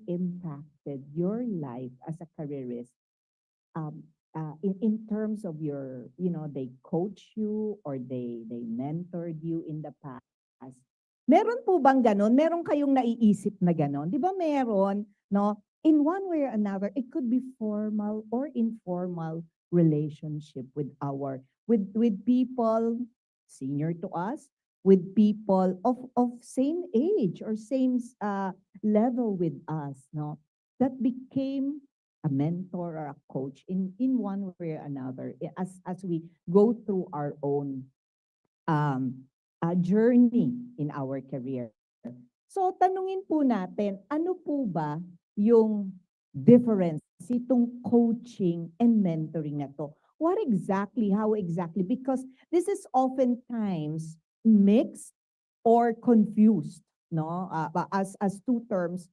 impacted your life as a careerist in terms of your, they coach you or they mentored you in the past? Meron po bang ganon? Meron kayong naiisip na ganon? Di ba meron, no? In one way or another, it could be formal or informal relationship with people senior to us, with people of same age or same level with us, no? That became a mentor or a coach in one way or another as we go through our own journey in our career. So tanungin po natin, ano po ba yung difference itong coaching and mentoring na to? What exactly, how exactly? Because this is oftentimes mixed or confused, no? As two terms.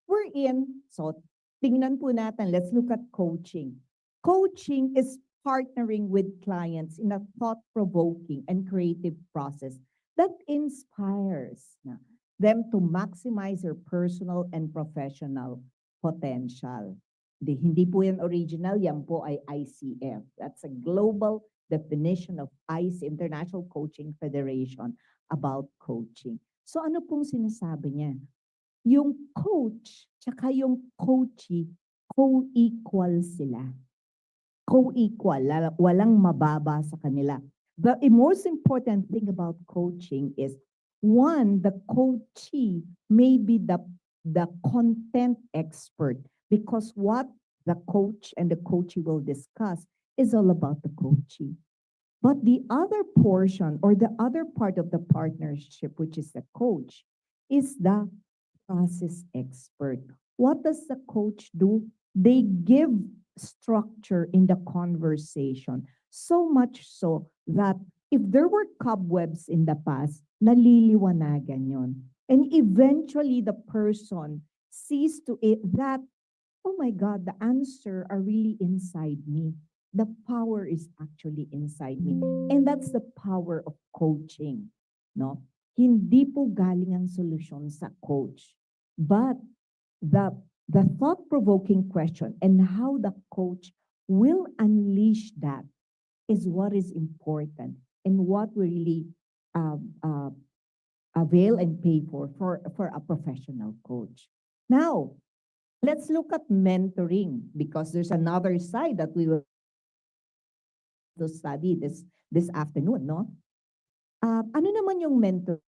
We're in, so tingnan po natin, let's look at coaching. Coaching is partnering with clients in a thought-provoking and creative process that inspires them to maximize their personal and professional potential. Hindi po yan original, yan po ay ICF. That's a global definition of ICE, International Coaching Federation, about coaching. So ano pong sinasabi niya? Yung coach, tsaka yung coachee, co-equal sila. Co-equal, walang mababa sa kanila. The most important thing about coaching is, one, the coachee may be the content expert, because what the coach and the coachee will discuss is all about the coachee. But the other portion or the other part of the partnership, which is the coach, is the process expert. What does the coach do? They give structure in the conversation, so much so that if there were cobwebs in the past, naliliwanagan yon. And eventually the person sees to it that, oh my God, the answer are really inside me. The power is actually inside me. And that's the power of coaching, no? Hindi po galing ang solusyon sa coach, but the thought-provoking question and how the coach will unleash that is what is important and what we really avail and pay for a professional coach. Now, let's look at mentoring, because there's another side that we will study this afternoon, no? Ano naman yung mentor?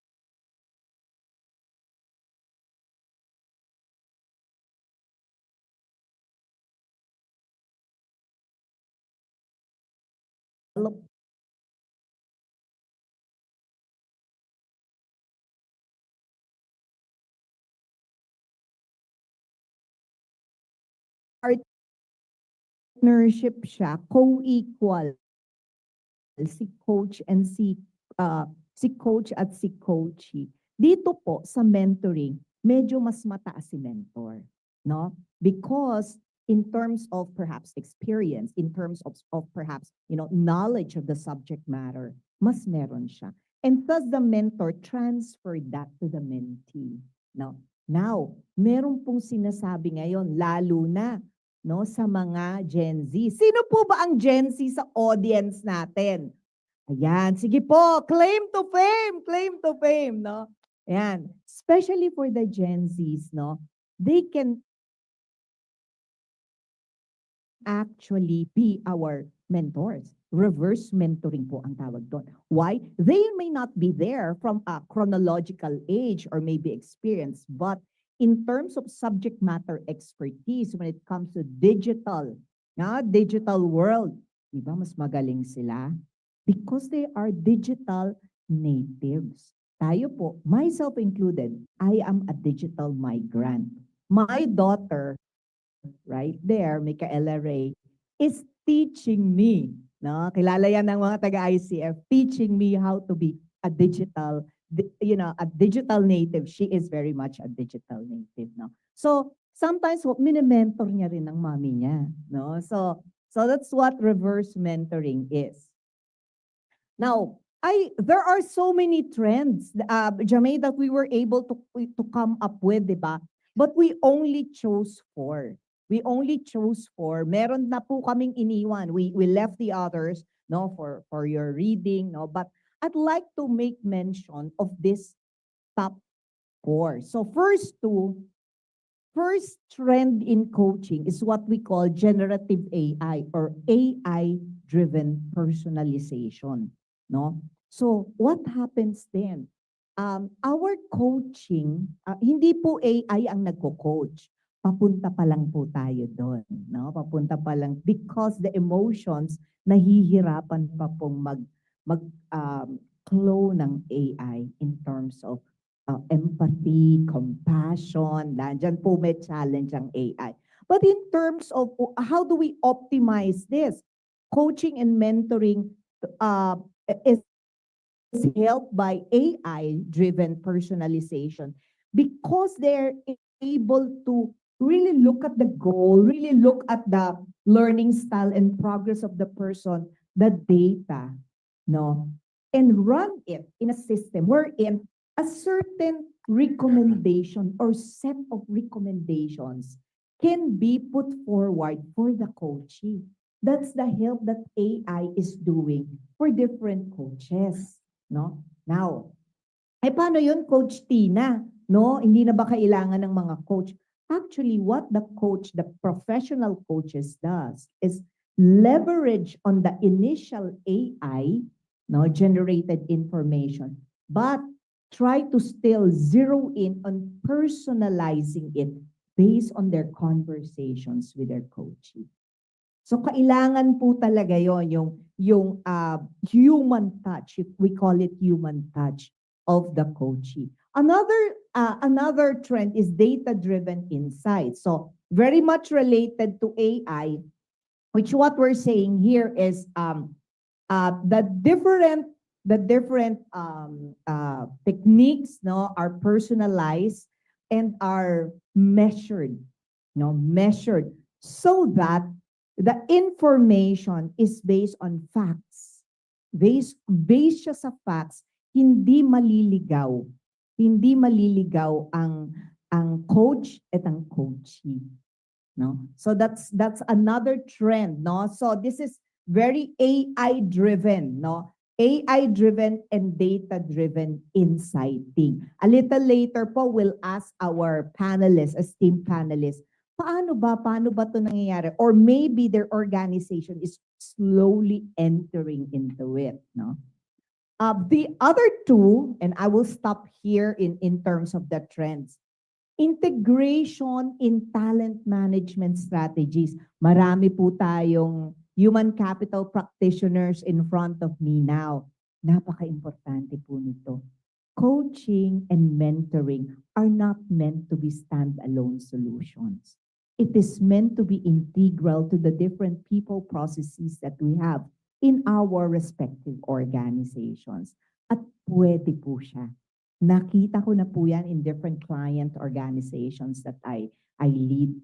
Partnership siya, co-equal, si coach and si coach at si coachee. Dito po sa mentoring, medyo mas mataas si mentor, no? Because in terms of perhaps experience, in terms of perhaps, knowledge of the subject matter, mas meron siya. And thus the mentor transferred that to the mentee, no? Now, meron pong sinasabi ngayon, lalo na, no, sa mga Gen Z. Sino po ba ang Gen Z sa audience natin? Ayan, sige po, claim to fame, no? Ayan, especially for the Gen Zs, no? They can actually be our mentors. Reverse mentoring po ang tawag doon. Why? They may not be there from a chronological age or maybe experience, but in terms of subject matter expertise when it comes to digital world, di ba mas magaling sila? Because they are digital natives. Tayo po, myself included, I am a digital migrant. My daughter, right there, Micaela Ray, is teaching me, no? Kilala yan ng mga taga-ICF, teaching me how to be a digital native. She is very much a digital native, no? So, sometimes mini-mentor niya rin ng mommy niya, no? So that's what reverse mentoring is. Now, there are so many trends, Jamay, that we were able to come up with, di ba? But we only chose 4. We only chose 4. Meron na po kaming iniwan. We left the others, no, for your reading, no. But I'd like to make mention of this top 4. So first trend in coaching is what we call generative AI or AI-driven personalization, no? So what happens then? Our coaching, hindi po AI ang nagko-coach. Papunta pa lang po tayo doon, no? Papunta pa lang because the emotions nahihirapan pa pong mag flow ng AI in terms of empathy, compassion, nandiyan po may challenge ang AI. But in terms of how do we optimize this? Coaching and mentoring is helped by AI-driven personalization because they're able to really look at the goal, really look at the learning style and progress of the person, the data, no? And run it in a system wherein a certain recommendation or set of recommendations can be put forward for the coachee. That's the help that AI is doing for different coaches, no? Now, paano yun, Coach Tina? No, hindi na ba kailangan ng mga coach? Actually, what the coach, the professional coaches does is leverage on the initial AI, no, generated information, but try to still zero in on personalizing it based on their conversations with their coachee. So kailangan po talaga yon yung human touch, we call it human touch of the coachee. Another trend is data-driven insights. So very much related to AI, which what we're saying here is the different techniques, no, are personalized and are measured, no, measured so that the information is based on facts. Based siya sa facts, hindi maliligaw. Hindi maliligaw ang coach at ang coachee. No? So that's another trend, no? So this is very AI driven, no? AI driven and data driven insighting. A little later po we'll ask our panelists, esteemed panelists, paano ba to nangyayari? Or maybe their organization is slowly entering into it, no? The other two, and I will stop here in terms of the trends. Integration in talent management strategies. Marami po tayong human capital practitioners in front of me now. Napaka-importante po nito. Coaching and mentoring are not meant to be standalone solutions. It is meant to be integral to the different people processes that we have in our respective organizations. At pwede po siya. Nakita ko na po yan in different client organizations that I lead.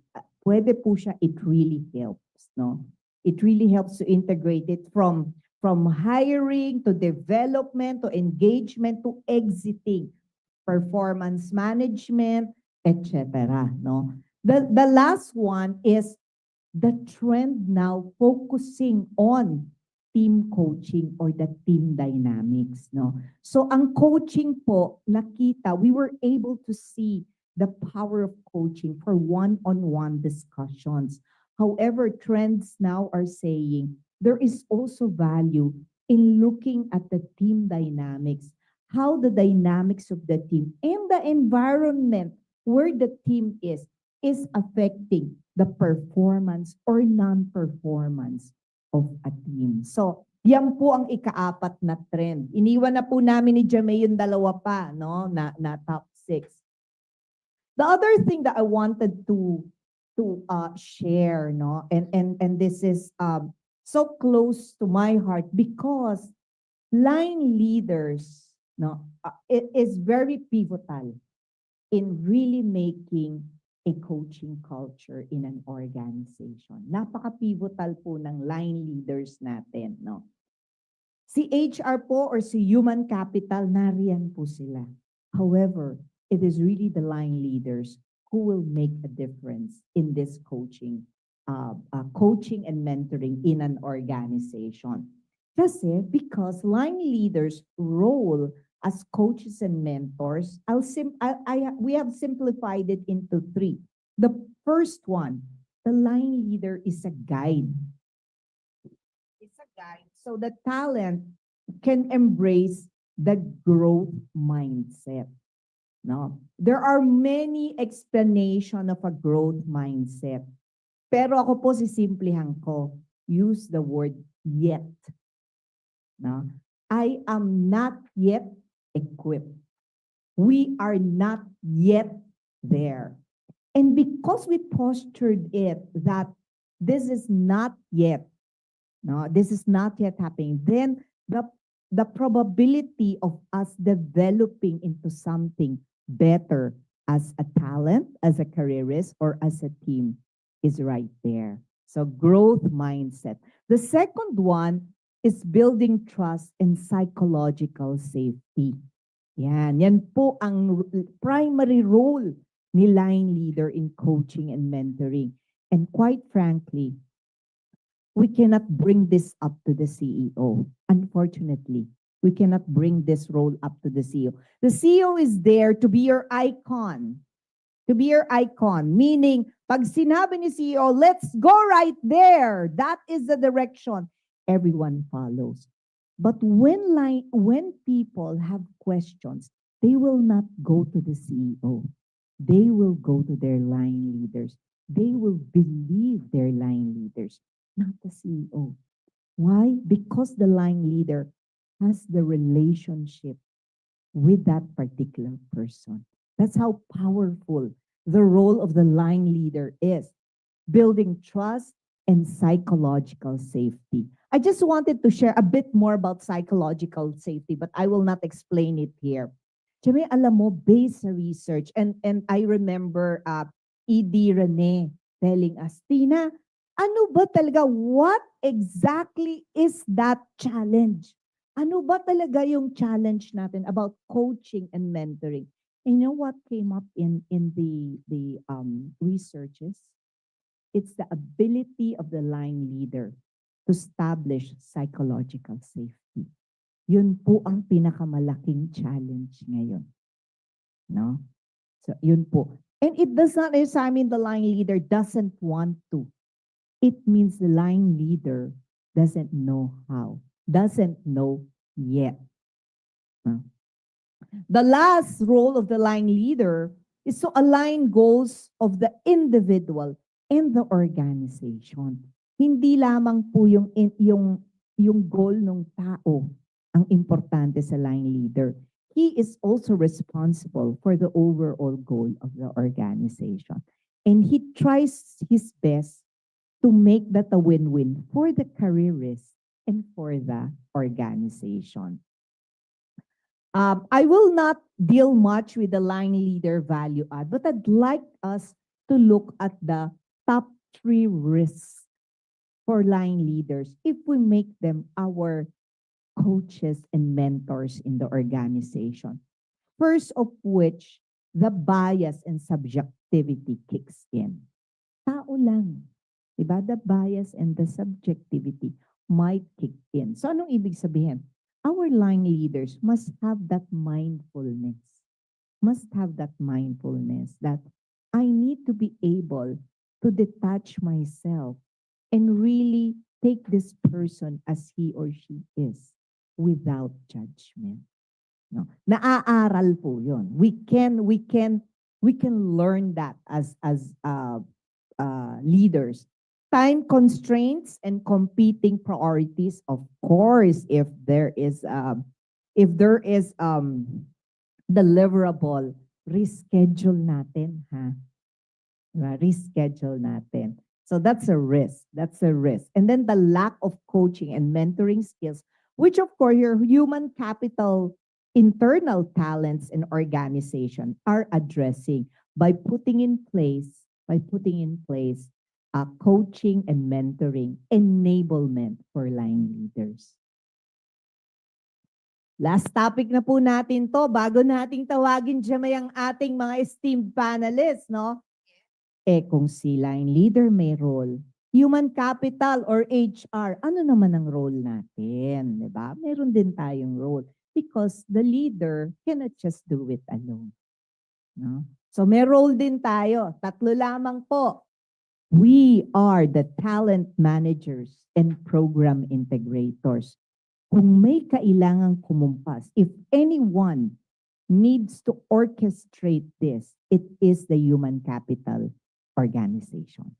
Pwede po siya, it really helps, no? It really helps to integrate it from hiring to development to engagement to exiting, performance management, etc. No? The last one is the trend now focusing on team coaching or the team dynamics, no? So ang coaching po, nakita, we were able to see the power of coaching for one-on-one discussions. However, trends now are saying there is also value in looking at the team dynamics, how the dynamics of the team and the environment where the team is affecting the performance or non-performance of a team. So, yan po ang ika-4 na trend. Iniwan na po namin ni Jamie yung dalawa pa, no, na top 6. The other thing that I wanted to share, no, and this is so close to my heart because line leaders, no, it is very pivotal in really making a coaching culture in an organization. Napaka-pivotal po ng line leaders natin, no? Si HR po or si human capital, nariyan po sila. However, it is really the line leaders who will make a difference in this coaching and mentoring in an organization. Kasi because line leaders' role as coaches and mentors, we have simplified it into three. The first one, the line leader is a guide. It's a guide so the talent can embrace the growth mindset. No? There are many explanation of a growth mindset. Pero ako po sisimplihan ko, use the word yet. No? I am not yet equipped. We are not yet there. And because we postured it that this is not yet, no, this is not yet happening, then the probability of us developing into something better as a talent, as a careerist, or as a team is right there. So growth mindset. The second one is building trust and psychological safety. Yan po ang primary role ni line leader in coaching and mentoring. And quite frankly, we cannot bring this up to the CEO. Unfortunately, we cannot bring this role up to the CEO. The CEO is there to be your icon. To be your icon, meaning, pag sinabi ni CEO, let's go right there. That is the direction. Everyone follows. But when people have questions, they will not go to the CEO. They will go to their line leaders. They will believe their line leaders, not the CEO. Why? Because the line leader has the relationship with that particular person. That's how powerful the role of the line leader is, building trust and psychological safety. I just wanted to share a bit more about psychological safety, but I will not explain it here. Jimmy, alam mo, based sa research, and I remember E.D. Rene telling us, Tina, ano ba talaga, what exactly is that challenge? Ano ba talaga yung challenge natin about coaching and mentoring? And you know what came up in the researches? It's the ability of the line leader to establish psychological safety. Yun po ang pinakamalaking challenge ngayon. No? So, yun po. And it does not necessarily mean the line leader doesn't want to. It means the line leader doesn't know how, doesn't know yet. The last role of the line leader is to align goals of the individual and the organization. Hindi lamang po yung goal ng tao ang importante sa line leader. He is also responsible for the overall goal of the organization. And he tries his best to make that a win-win for the careerist and for the organization. I will not deal much with the line leader value add, but I'd like us to look at the top 3 risks for line leaders if we make them our coaches and mentors in the organization. First of which, the bias and subjectivity kicks in. Tao lang. Diba? The bias and the subjectivity might kick in. So anong ibig sabihin? Our line leaders must have that mindfulness. Must have that mindfulness that I need to be able to detach myself and really take this person as he or she is without judgment. No? Naaaral po yun. We can learn that as leaders. Time constraints and competing priorities, of course, if there is deliverable, reschedule natin, ha? Reschedule natin. So that's a risk. That's a risk. And then the lack of coaching and mentoring skills, which of course your human capital, internal talents and organization are addressing by putting in place coaching and mentoring enablement for line leaders. Last topic na po natin to bago nating tawagin dyan may ang ating mga esteemed panelists, no? Kung si line leader may role, human capital or HR, ano naman ang role natin, di ba? Meron din tayong role because the leader cannot just do it alone. No? So may role din tayo. Tatlo lamang po. We are the talent managers and program integrators. Kung may kailangang kumumpas, if anyone needs to orchestrate this, it is the human capital organization.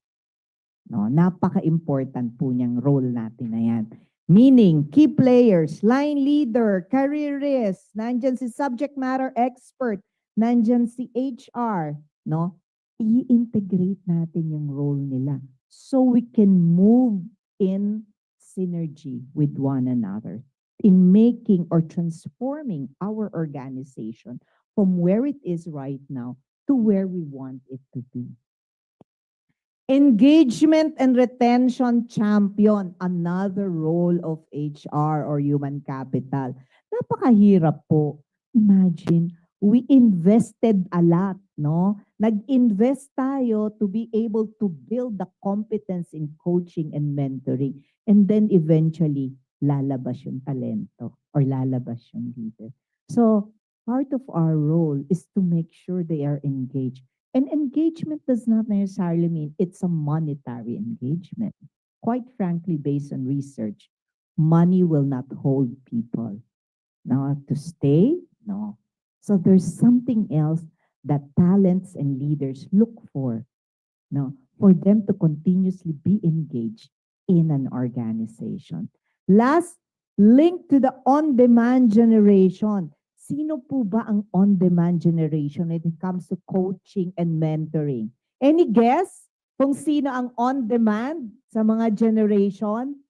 No, napaka-important po niyang role natin na yan. Meaning, key players, line leader, careerist, nandyan si subject matter expert, nandyan si HR, no? I-integrate natin yung role nila so we can move in synergy with one another in making or transforming our organization from where it is right now to where we want it to be. Engagement and retention champion, another role of HR or human capital. Napakahirap po. Imagine, we invested a lot, no? Nag-invest tayo to be able to build the competence in coaching and mentoring. And then eventually, lalabas yung talento or lalabas yung leader. So, part of our role is to make sure they are engaged. And engagement does not necessarily mean it's a monetary engagement. Quite frankly, based on research, money will not hold people. Now, to stay, no. So there's something else that talents and leaders look for, no, for them to continuously be engaged in an organization. Last, link to the on-demand generation. Sino po ba ang on-demand generation when it comes to coaching and mentoring? Any guess kung sino ang on-demand sa mga generation?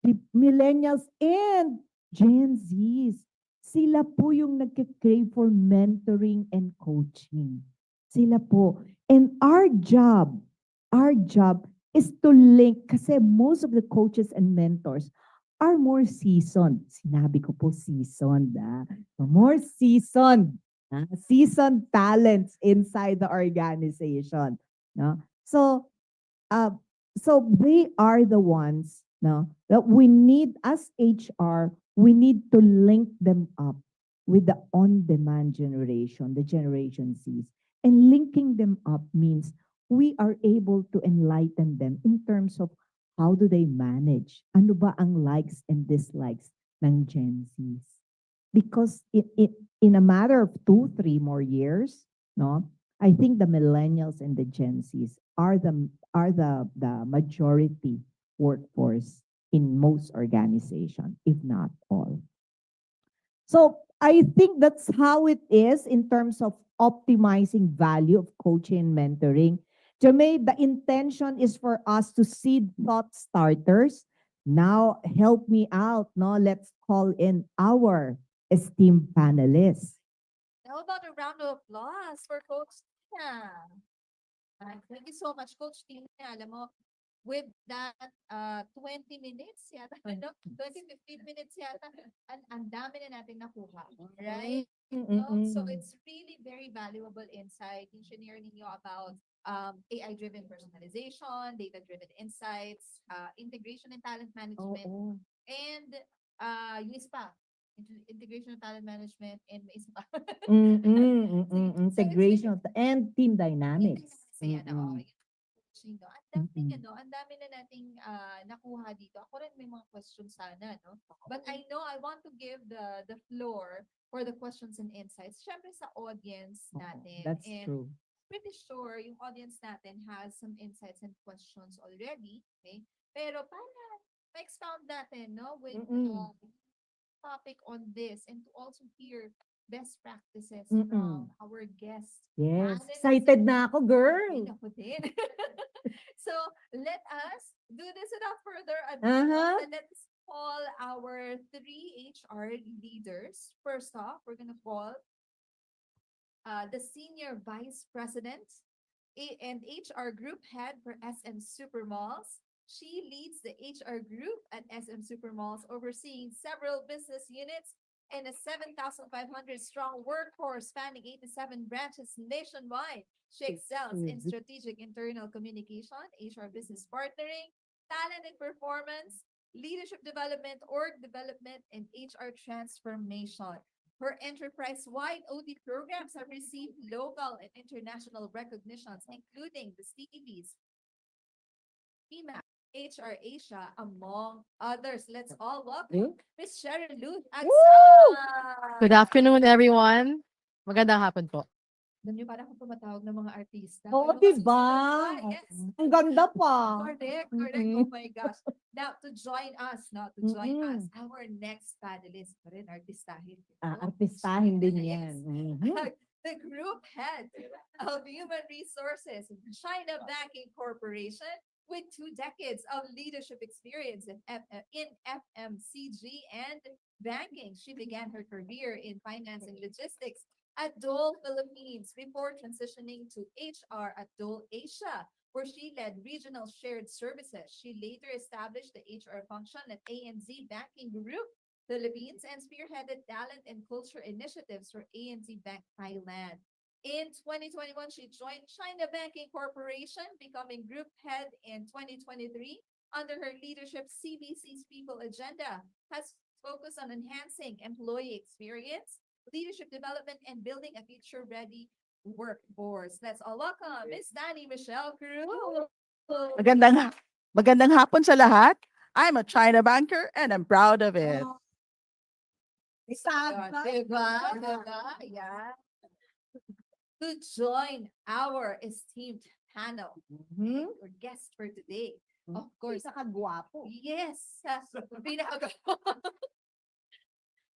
The millennials and Gen Zs. Sila po yung nagka-crave for mentoring and coaching. Sila po. And our job is to link kasi most of the coaches and mentors are more seasoned. Sinabi ko po seasoned. More seasoned. Seasoned talents inside the organization. No? So they are the ones that we need as HR, we need to link them up with the on-demand generation, the Generation Zs. And linking them up means we are able to enlighten them in terms of how do they manage? Ano ba ang likes and dislikes ng Gen Zs? Because in a matter of 2, 3 more years, no, I think the millennials and the Gen Zs are the majority workforce in most organizations, if not all. So I think that's how it is in terms of optimizing value of coaching and mentoring. Jermaine, the intention is for us to seed thought starters. Now, help me out. No, let's call in our esteemed panelists. How about a round of applause for Coach Tina? Thank you so much, Coach Tina. Alam mo, with that 20 minutes yata, ano? 20, 15 minutes yata, ang dami na natin nakuha. Right? No? So it's really very valuable insight. Share ninyo about AI-driven personalization, data-driven insights, integration and talent management, and yung isa pa, integration and talent management, and may isa pa. Integration and team dynamics. Ayan, oo. No? Ang dami na nating nakuha dito. Ako rin may mga questions sana, no? But I know I want to give the floor for the questions and insights. Syempre sa audience natin. That's and true. pretty sure yung audience natin has some insights and questions already. Okay? Pero para ma-expound natin, no? With topic on this and to also hear best practices from our guests. Yes. Excited na ako, girl. Ay, ako din. So let us do this without further ado. And let's call our 3 HR leaders. First off, we're gonna call the Senior Vice President and HR Group Head for SM Supermalls. She leads the HR group at SM Supermalls, overseeing several business units and a 7,500 strong workforce spanning 87 branches nationwide. She excels in strategic internal communication, HR business partnering, talent and performance, leadership development, org development, and HR transformation. Her enterprise-wide OD programs have received local and international recognitions, including the Stevie's, FEMA, HR Asia, among others. Let's all welcome Miss Sharon Luth Woo! Good Agsala. afternoon, everyone. Magandang hapon po. Alam niyo, parang akong tumatawag ng mga artista. Oo, May mga diba? susunod pa. Yes. Ang ganda pa. Correct, correct. Mm-mm. Oh my gosh. Now, to join us, our next panelist, pa rin, artistahin. Artistahin din yan. Yes. Mhm. The group head of human resources, China Banking Corporation, with 2 decades of leadership experience in FMCG and banking. She began her career in finance and logistics at Dole Philippines before transitioning to HR at Dole Asia, where she led regional shared services. She later established the HR function at ANZ Banking Group Philippines and spearheaded talent and culture initiatives for ANZ Bank Thailand. In 2021, she joined China Banking Corporation, becoming group head in 2023. Under her leadership, CBC's People Agenda has focused on enhancing employee experience, leadership development, and building a future-ready workforce. Let's all welcome Miss Danny Michelle Cruz. Magandang magandang hapon sa lahat. I'm a China banker and I'm proud of it. Sad ba? Diba? Diba? Yeah. To join our esteemed panel, Mhm. or guest for today. Of course, Pinakagwapo. yes, pinaka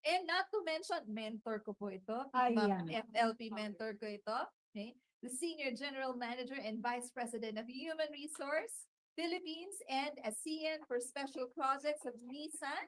And not to mention, mentor ko po ito. Ayan. FLP mentor ko ito. Okay? The Senior General Manager and Vice President of Human Resource Philippines and a CN for Special Projects of Nissan,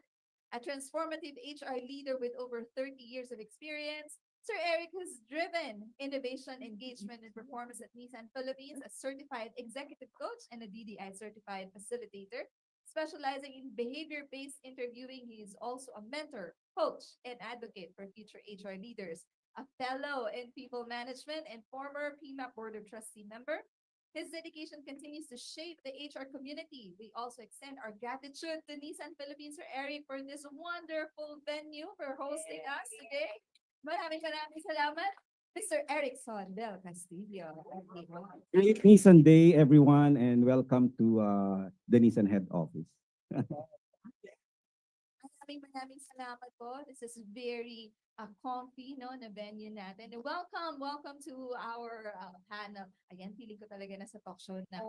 a transformative HR leader with over 30 years of experience. Sir Eric has driven innovation, engagement, and performance at Nissan Philippines, a certified executive coach and a DDI certified facilitator. Specializing in behavior-based interviewing, he is also a mentor, coach, and advocate for future HR leaders, a fellow in people management and former PMAP Board of Trustee member. His dedication continues to shape the HR community. We also extend our gratitude to Nissan Philippines, Sir Eric, for this wonderful venue for hosting us today. Maraming salamat, Mr. Erickson del Castillo. Great Nissan Day, everyone, and welcome to the Nissan head office. Maraming salamat po. This is very comfy, no, na venue natin. And welcome to our panel. Again, feeling ko talaga nasa talk show na.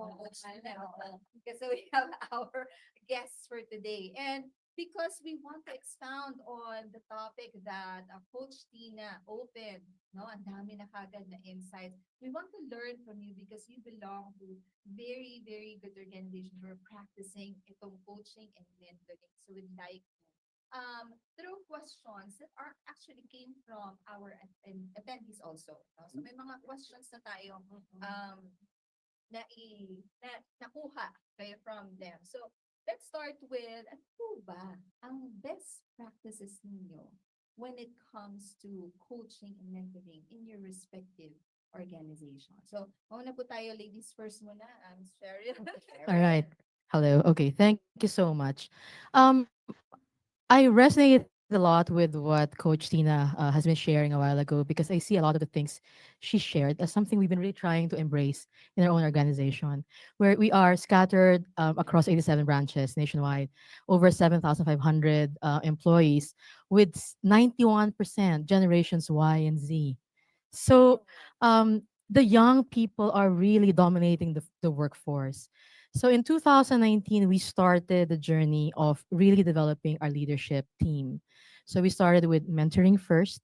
Kasi we have our guests for today. And because we want to expound on the topic that Coach Tina opened, no, ang dami na kagad na insights. We want to learn from you because you belong to very, very good organization who are practicing itong coaching and mentoring. So we'd like through questions that are actually came from our attendees also. No? So may mga questions na tayo nakuha kayo from them. So let's start with ano po ba ang best practices ninyo when it comes to coaching and mentoring in your respective organization. So mauna po tayo, ladies first muna. Cheryl. All right. Hello. Okay. Thank you so much. Um, I resonate a lot with what Coach Tina has been sharing a while ago because I see a lot of the things she shared as something we've been really trying to embrace in our own organization, where we are scattered across 87 branches nationwide, over 7,500 employees, with 91% generations Y and Z. So the young people are really dominating the workforce. So in 2019, we started the journey of really developing our leadership team. So we started with mentoring first.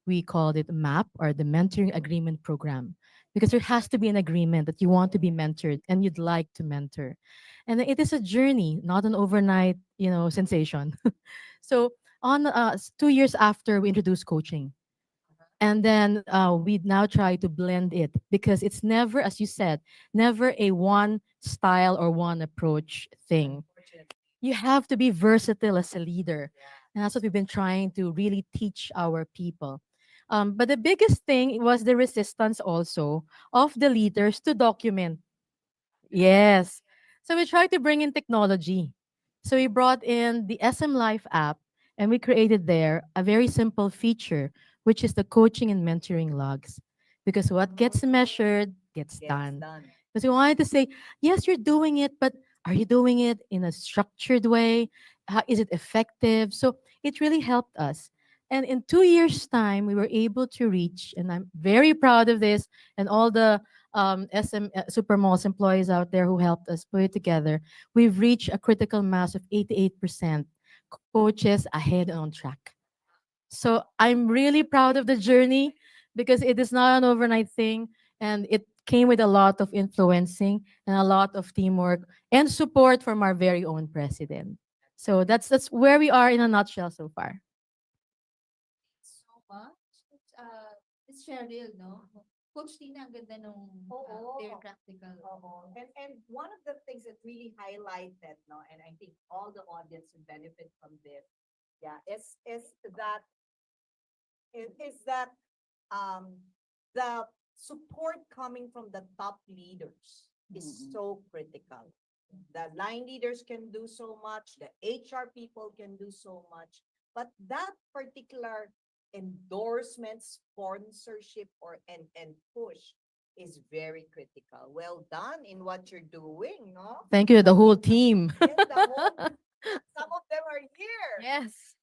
We called it MAP, or the Mentoring Agreement Program, because there has to be an agreement that you want to be mentored and you'd like to mentor. And it is a journey, not an overnight, sensation. So on 2 years after we introduced coaching, and then we now try to blend it because it's never, as you said, never a one style or one approach thing. You have to be versatile as a leader. And that's what we've been trying to really teach our people. But the biggest thing was the resistance also of the leaders to document. Yes. So we tried to bring in technology. So we brought in the SM Life app and we created there a very simple feature, which is the coaching and mentoring logs. Because what gets measured gets done. Because we wanted to say, yes, you're doing it, but are you doing it in a structured way? How, is it effective? So it really helped us. And in 2 years' time, we were able to reach, and I'm very proud of this, and all the SM Supermalls employees out there who helped us put it together, we've reached a critical mass of 88% coaches ahead and on track. So I'm really proud of the journey because it is not an overnight thing and it came with a lot of influencing and a lot of teamwork and support from our very own president. So that's where we are in a nutshell so far. So much. It's Cheryl, no? Coach Tina, ang ganda nung very Oo. practical. Oo. And one of the things that really highlighted, no, and I think all the audience will benefit from this, yeah, is that um the support coming from the top leaders is so critical. The line leaders can do so much, the HR people can do so much, but that particular endorsement, sponsorship, and push is very critical. Well done in what you're doing, no? Thank you, the whole team. Yes, the whole, some of them are here. Yes.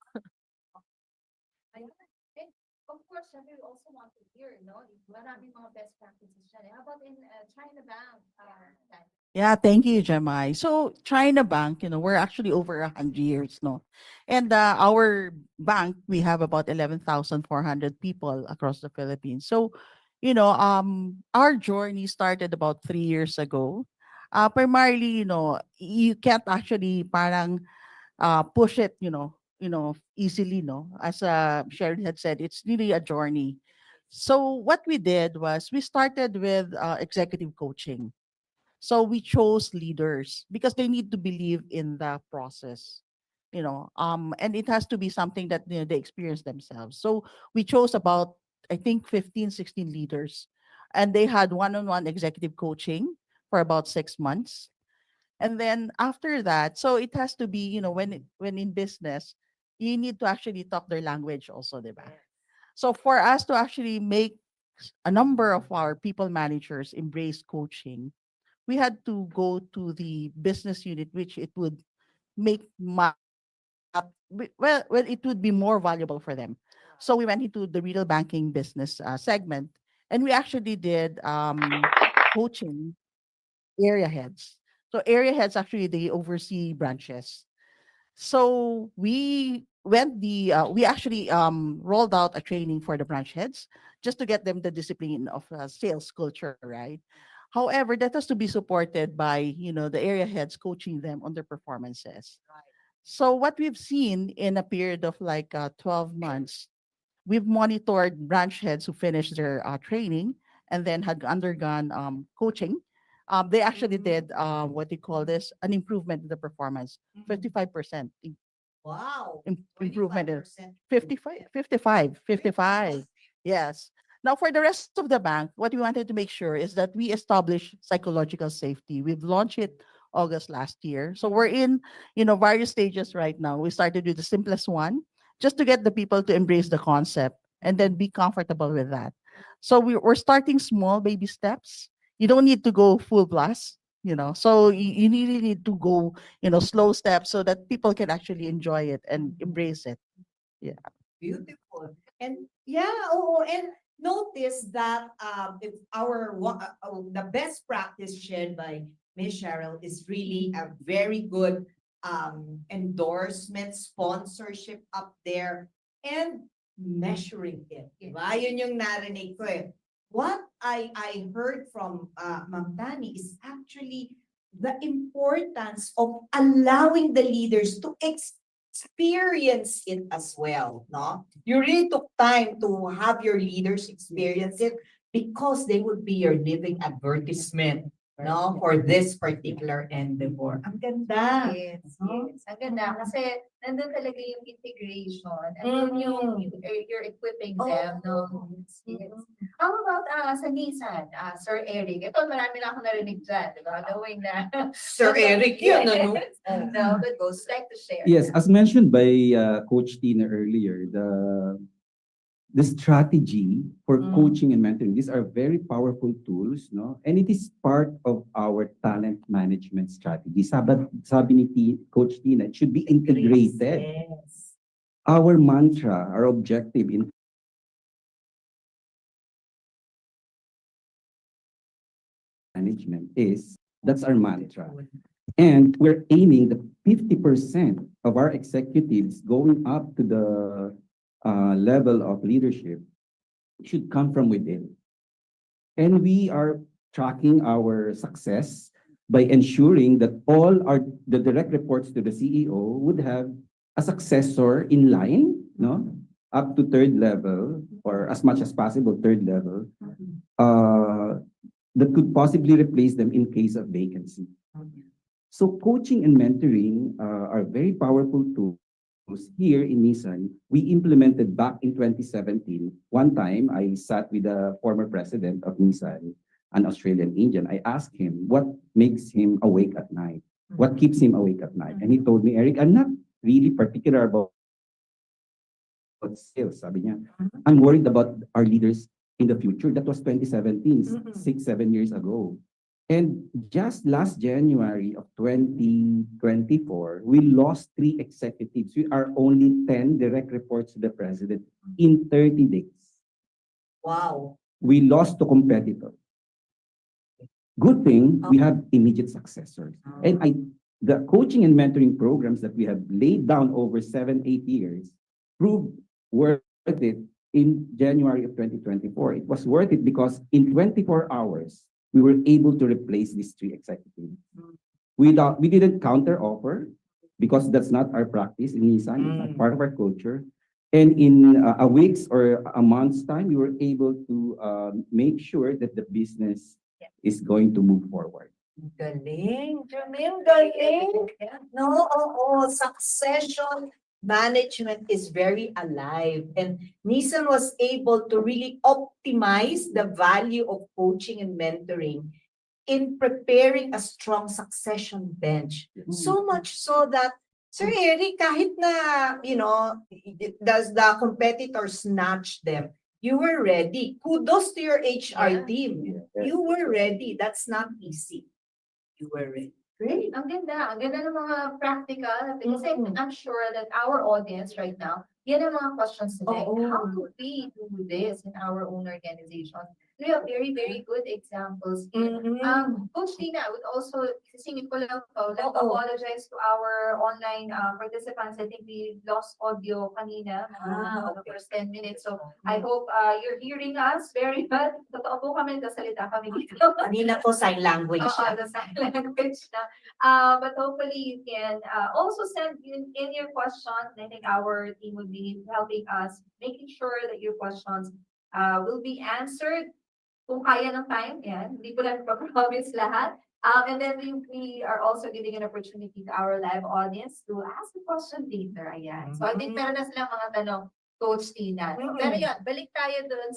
Ayun. And of course, syempre, we also want to hear, no? Maraming mga best practices dyan. How about in China Bank? Dan? Yeah, thank you, Jamai. So China Bank, we're actually over 100 years, no? And our bank, we have about 11,400 people across the Philippines. So, our journey started about 3 years ago. Primarily, you can't actually parang push it, easily, no? As Sharon had said, it's really a journey. So what we did was we started with executive coaching. So we chose leaders because they need to believe in the process, and it has to be something that they experience themselves. So we chose about, I think, 15, 16 leaders, and they had one-on-one executive coaching for about 6 months. And then after that, so it has to be, when in business, you need to actually talk their language also, diba? So for us to actually make a number of our people managers embrace coaching, we had to go to the business unit, which it would make well, it would be more valuable for them. So we went into the retail banking business segment, and we actually did coaching area heads. So area heads actually they oversee branches. So we actually rolled out a training for the branch heads just to get them the discipline of sales culture, right? However, that has to be supported by the area heads coaching them on their performances. So what we've seen in a period of like 12 months, we've monitored branch heads who finished their training and then had undergone coaching. They actually did what they call this an improvement in the performance, 55% Wow. improvement in 25%. 55, 55, 55. Yes. Now, for the rest of the bank, what we wanted to make sure is that we establish psychological safety. We've launched it August last year. So we're in, various stages right now. We started with the simplest one, just to get the people to embrace the concept and then be comfortable with that. So we're starting small baby steps. You don't need to go full blast, So you really need to go, slow steps so that people can actually enjoy it and embrace it. Yeah. Beautiful. And yeah, and notice that if the best practice shared by Miss Cheryl is really a very good endorsement, sponsorship up there, and measuring it. Diba? Yun yung narinig ko eh. What I heard from Ma'am Tani is actually the importance of allowing the leaders to experience it as well, no? You really took time to have your leaders experience it because they would be your living advertisement, no, for this particular endeavor. Ang ganda. Yes, No? yes. Ang ganda. Kasi nandun talaga yung integration. And yung you're equipping them, no? Yes, yes. How about sa Nissan, Sir Eric? Ito, marami na akong narinig dyan, di ba? Knowing na. Sir Eric, yun, ano? No, but would like to share. Yes, as mentioned by Coach Tina earlier, the strategy for coaching and mentoring, these are very powerful tools, no? And it is part of our talent management strategy. Sabi ni Coach Tina, it should be integrated. Yes. Our mantra, our objective in management is, that's our mantra. And we're aiming that 50% of our executives going up to the level of leadership should come from within. And we are tracking our success by ensuring that the direct reports to the CEO would have a successor in line, no, up to third level, or as much as possible third level, that could possibly replace them in case of vacancy. So coaching and mentoring are very powerful tools. Here in Nissan, we implemented back in 2017. One time, I sat with the former president of Nissan, an Australian Indian. I asked him what makes him awake at night, what keeps him awake at night. And he told me, Eric, I'm not really particular about sales. Sabi niya, I'm worried about our leaders in the future. That was 2017, 6-7 years ago. And just last January of 2024, we lost 3 executives. We are only 10 direct reports to the president in 30 days. Wow. We lost to competitors. Good thing we have immediate successors. And the coaching and mentoring programs that we have laid down over 7-8 years proved worth it in January of 2024. It was worth it because in 24 hours, we were able to replace these 3 executives. We didn't counter offer because that's not our practice in Nissan. It's not part of our culture. And in a week's or a month's time, we were able to make sure that the business is going to move forward. Galing. Jamil, galing. No, oo. Succession management is very alive. And Nissan was able to really optimize the value of coaching and mentoring in preparing a strong succession bench. So much so that, Sir Eric, kahit na, does the competitors snatch them, you were ready. Kudos to your HR team. You were ready. That's not easy. You were ready. Great. Ang ganda. Ang ganda ng mga practical. Kasi I'm sure that our audience right now, yan ang mga questions today. How do we do this in our own organization? We have very, very good examples here. Coach Tina, I would also, singin ko lang to, let's apologize to our online participants. I think we lost audio kanina, the first 10 minutes. So I hope you're hearing us very well. Totoo po kami, kasalita kami dito. Kanina po sign language. The sign language na. But hopefully you can also send in your questions. I think our team will be helping us, making sure that your questions will be answered. Kung kaya ng time, yan. Hindi ko lang promise lahat. And then we are also giving an opportunity to our live audience to ask the question later. Ayan. So I think meron na silang mga tanong, Coach Tina. Pero yun, balik tayo doon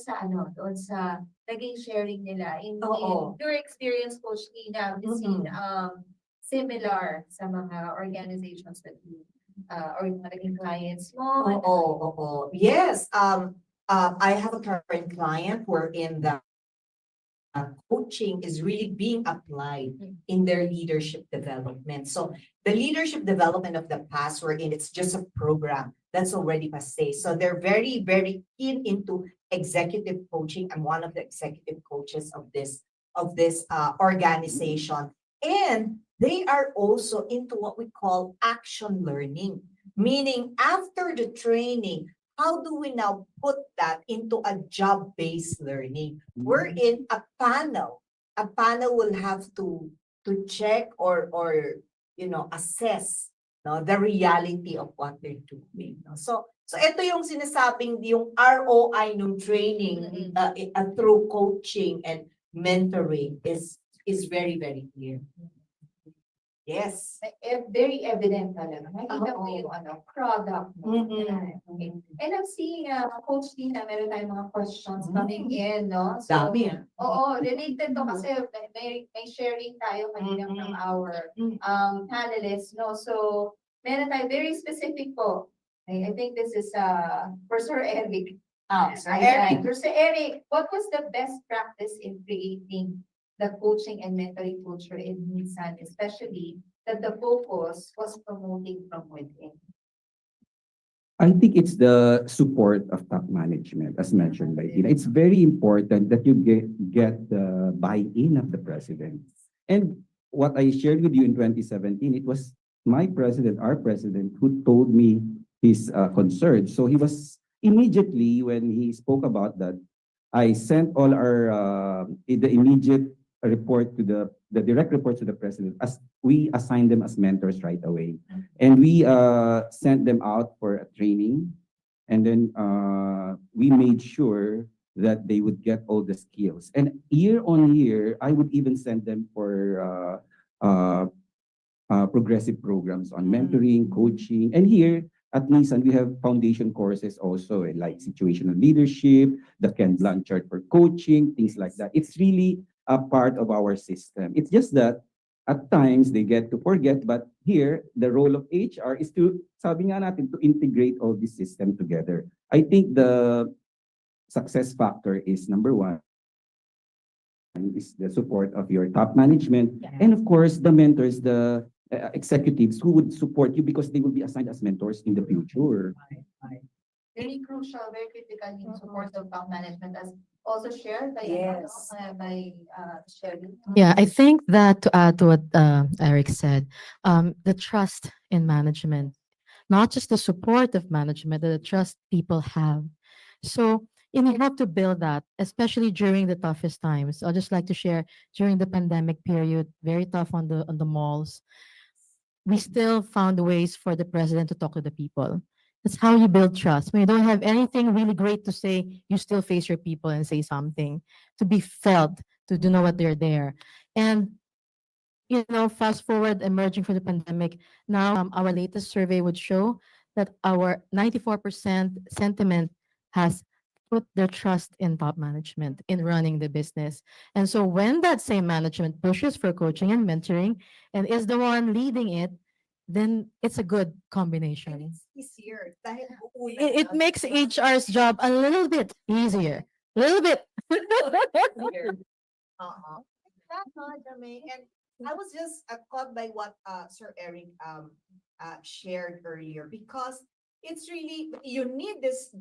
sa naging sharing nila. In your experience, Coach Tina, we've seen similar sa mga organizations that you or mga naging clients mo. Yes. I have a current client wherein the coaching is really being applied in their leadership development. So the leadership development of the past wherein it's just a program that's already passé. So they're very, very keen into executive coaching. I'm one of the executive coaches of this organization. And they are also into what we call action learning, meaning after the training, how do we now put that into a job-based learning? Wherein a panel will have to check or assess the reality of what they're doing. So ito yung sinasabing yung ROI ng training through coaching and mentoring is is very, very clear. Yes. Very evident talaga. Makikita mo Oo. yung product mo. Mm-mm. Yan. Okay. And I'm seeing, Coach Tina, meron tayong mga questions Mm. coming in, no? So, Dami oo, related to kasi may sharing tayo kanina Mm-mm. from our Mm. panelists, no? So, meron tayo very specific po. I think this is for Sir Eric. Sir Eric, Sir Eric, what was the best practice in creating the coaching and mentoring culture in Nissan, especially that the focus was promoting from within? I think it's the support of top management, as mentioned by Tina. It's very important that you get the buy-in of the president. And what I shared with you in 2017, it was my president, our president, who told me his concern. So he was immediately, when he spoke about that, I sent all our the immediate report to the direct report to the president, as we assigned them as mentors right away. And we sent them out for a training. And then we made sure that they would get all the skills. And year on year, I would even send them for progressive programs on mentoring, coaching. And here at Nissan, we have foundation courses also, like situational leadership, the Ken Blanchard for coaching, things like that. It's really a part of our system. It's just that at times they get to forget, but here the role of HR is to, sabi nga natin, to integrate all this system together. I think the success factor is number one, is the support of your top management, and of course the mentors, the executives who would support you because they will be assigned as mentors in the future. Very crucial, very critical in support of top management, as also shared by, Yes. by Sherry. Yeah, I think that to add to what Eric said, the trust in management, not just the support of management, the trust people have. So you have to build that, especially during the toughest times. I'd just like to share during the pandemic period, very tough on the malls. We still found ways for the president to talk to the people. That's how you build trust. When you don't have anything really great to say, you still face your people and say something to be felt, to know what they're there. And fast forward emerging from the pandemic, now our latest survey would show that our 94% sentiment has put their trust in top management in running the business. And so when that same management pushes for coaching and mentoring and is the one leading it, then it's a good combination. Easier. Dahil It makes HR's job a little bit easier. A little bit. Jermaine. And I was just caught by what Sir Eric shared earlier, because it's really, you need this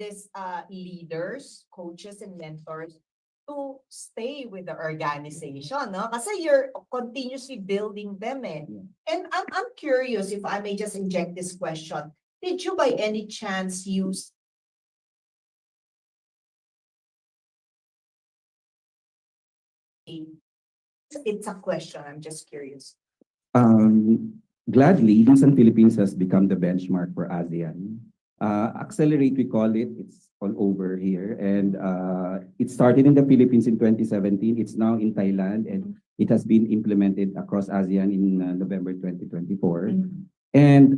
leaders, coaches, and mentors to stay with the organization, no? Kasi you're continuously building them, eh. And I'm curious, if I may just inject this question. Did you by any chance use it's a question, I'm just curious. Gladly, Nissan Philippines has become the benchmark for ASEAN. Accelerate, we call it. It's all over here. And it started in the Philippines in 2017. It's now in Thailand, and it has been implemented across ASEAN in November 2024. And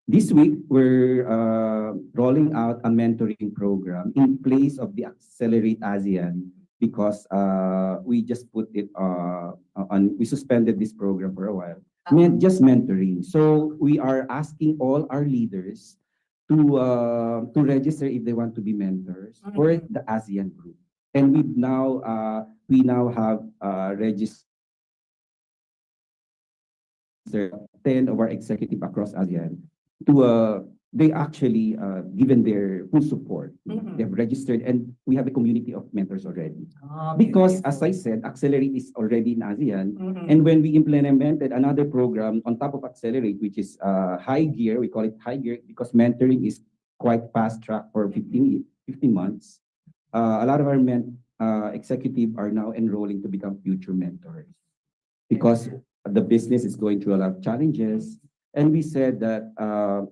this week, we're rolling out a mentoring program in place of the Accelerate ASEAN, because we just put it we suspended this program for a while. Just mentoring. So we are asking all our leaders to register if they want to be mentors for the ASEAN group. And we now have registered 10 of our executive across ASEAN to they actually given their full support. They've registered, and we have a community of mentors already. Because as I said, Accelerate is already in ASEAN, and when we implemented another program on top of Accelerate, which is High Gear, we call it High Gear because mentoring is quite fast track for 15 months. A lot of our executive are now enrolling to become future mentors because the business is going through a lot of challenges. And we said that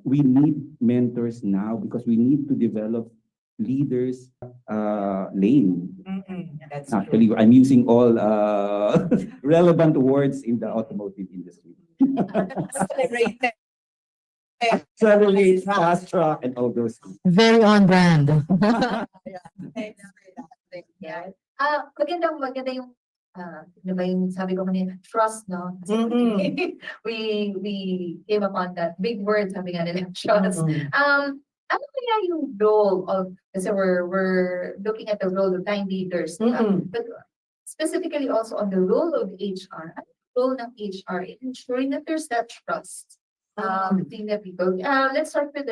we need mentors now because we need to develop leaders lane. That's Actually, true. I'm using all relevant words in the automotive industry. Accelerated. Accelerate, fast track, and all those things. Very on brand. Thanks for that. Thank you. Yeah. Maganda yung, ano ba yung sabi ko kanina, trust, no? Kasi we came upon that big word, sabi nga nila, trust. Ano kaya yung role of, kasi we're looking at the role of line leaders, but specifically also on the role of HR, ano yung role ng HR in ensuring that there's that trust between the people. Let's start with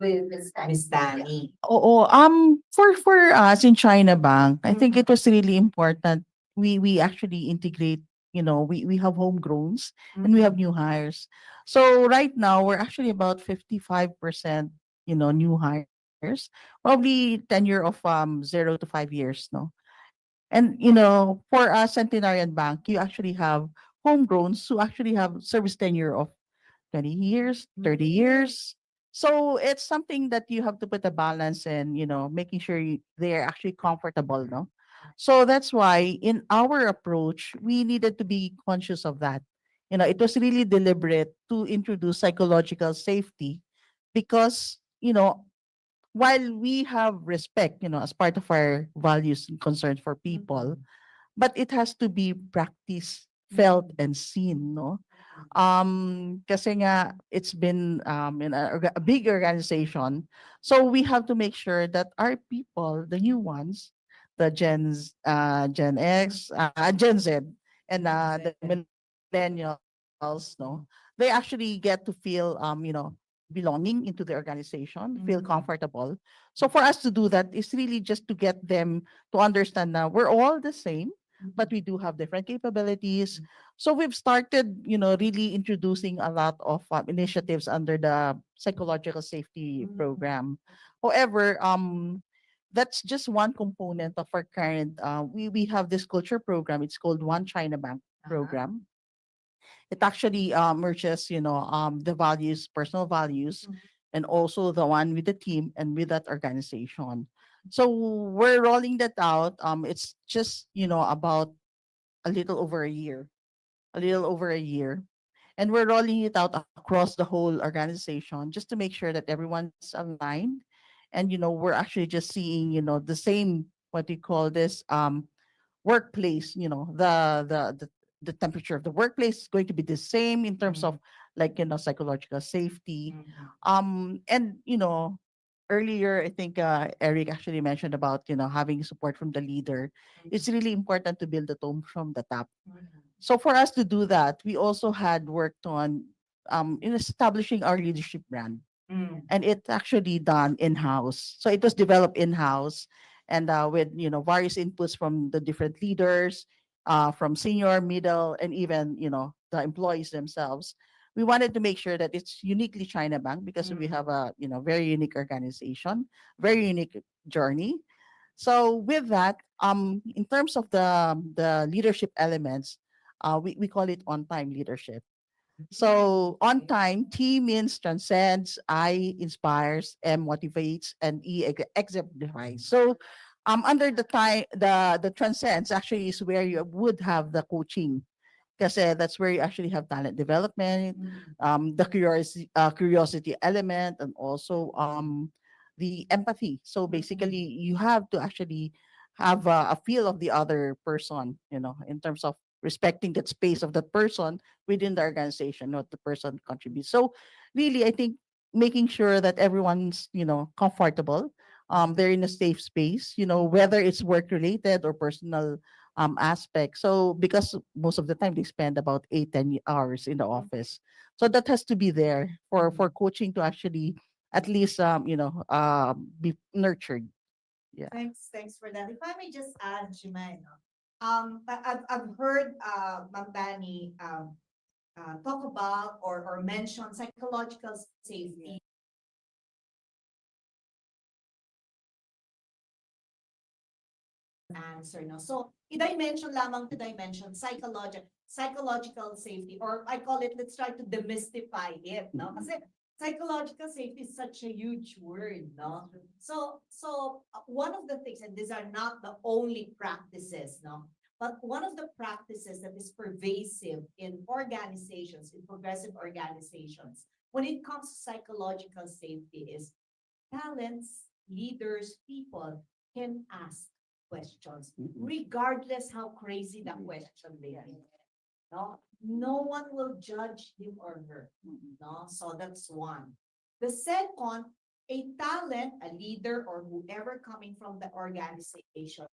Miss Tani. Miss Danny. Oo, for us in China Bank, I think it was really important. We actually integrate, we have homegrowns and we have new hires. So right now we're actually about 55%, new hires, probably tenure of 0 to 5 years, no. And for us Centenarian Bank, you actually have homegrowns who actually have service tenure of 20 years, 30 years. So it's something that you have to put a balance in, making sure they're actually comfortable, no? So that's why in our approach, we needed to be conscious of that. It was really deliberate to introduce psychological safety because, while we have respect, as part of our values and concerns for people, but it has to be practiced, felt, and seen, no? Kasi nga it's been in a big organization, so we have to make sure that our people, the new ones, the Gen X, Gen Z, and the millennials, no, they actually get to feel belonging into the organization, feel comfortable. So for us to do that is really just to get them to understand that we're all the same, but we do have different capabilities. So we've started, really introducing a lot of initiatives under the psychological safety program. However, that's just one component of our current. We have this culture program. It's called One China Bank program. It actually merges, the values, personal values, and also the one with the team and with that organization. So we're rolling that out. It's just, about a little over a year, a little over a year. And we're rolling it out across the whole organization just to make sure that everyone's aligned. And, we're actually just seeing, the same, what you call this, workplace, the temperature of the workplace is going to be the same in terms of like, psychological safety. And, earlier, I think Eric actually mentioned about, having support from the leader. It's really important to build the tone from the top. So for us to do that, we also had worked on in establishing our leadership brand, and it's actually done in house. So it was developed in house, and with various inputs from the different leaders, from senior, middle, and even the employees themselves. We wanted to make sure that it's uniquely China Bank because we have a very unique organization, very unique journey. So with that, in terms of the leadership elements, we call it on time leadership. So on time, T means transcends, I inspires, M motivates, and E exemplifies. So under the time, the transcends actually is where you would have the coaching. Because that's where you actually have talent development, the curiosity element, and also the empathy. So basically, you have to actually have a feel of the other person, in terms of respecting that space of that person within the organization, what the person contributes. So really, I think making sure that everyone's, comfortable, they're in a safe space, whether it's work related or personal aspect. So because most of the time they spend about 8, 10 hours in the office. So that has to be there for coaching to actually at least be nurtured. Yeah. Thanks for that. If I may just add, Jimena, I've heard Ma'am Danny talk about or mention psychological safety. Answer, no? So, i-dimension lamang to dimension psychological safety, or I call it, let's try to demystify it, no? Kasi psychological safety is such a huge word, no? So one of the things, and these are not the only practices, no? But one of the practices that is pervasive in organizations, in progressive organizations, when it comes to psychological safety is talents, leaders, people can ask questions, regardless how crazy the question may be. No, no one will judge him or her. No, so that's one. The second, a talent, a leader, or whoever coming from the organization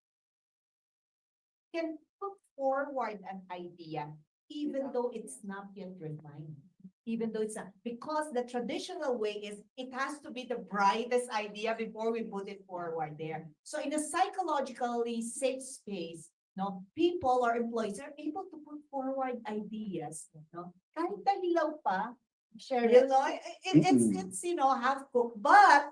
can put forward an idea, even though it's not yet refined. Even though it's not, because the traditional way is it has to be the brightest idea before we put it forward there. So in a psychologically safe space, no, people or employees are able to put forward ideas, no? Kahit dahilaw pa, share it. It's half cooked, but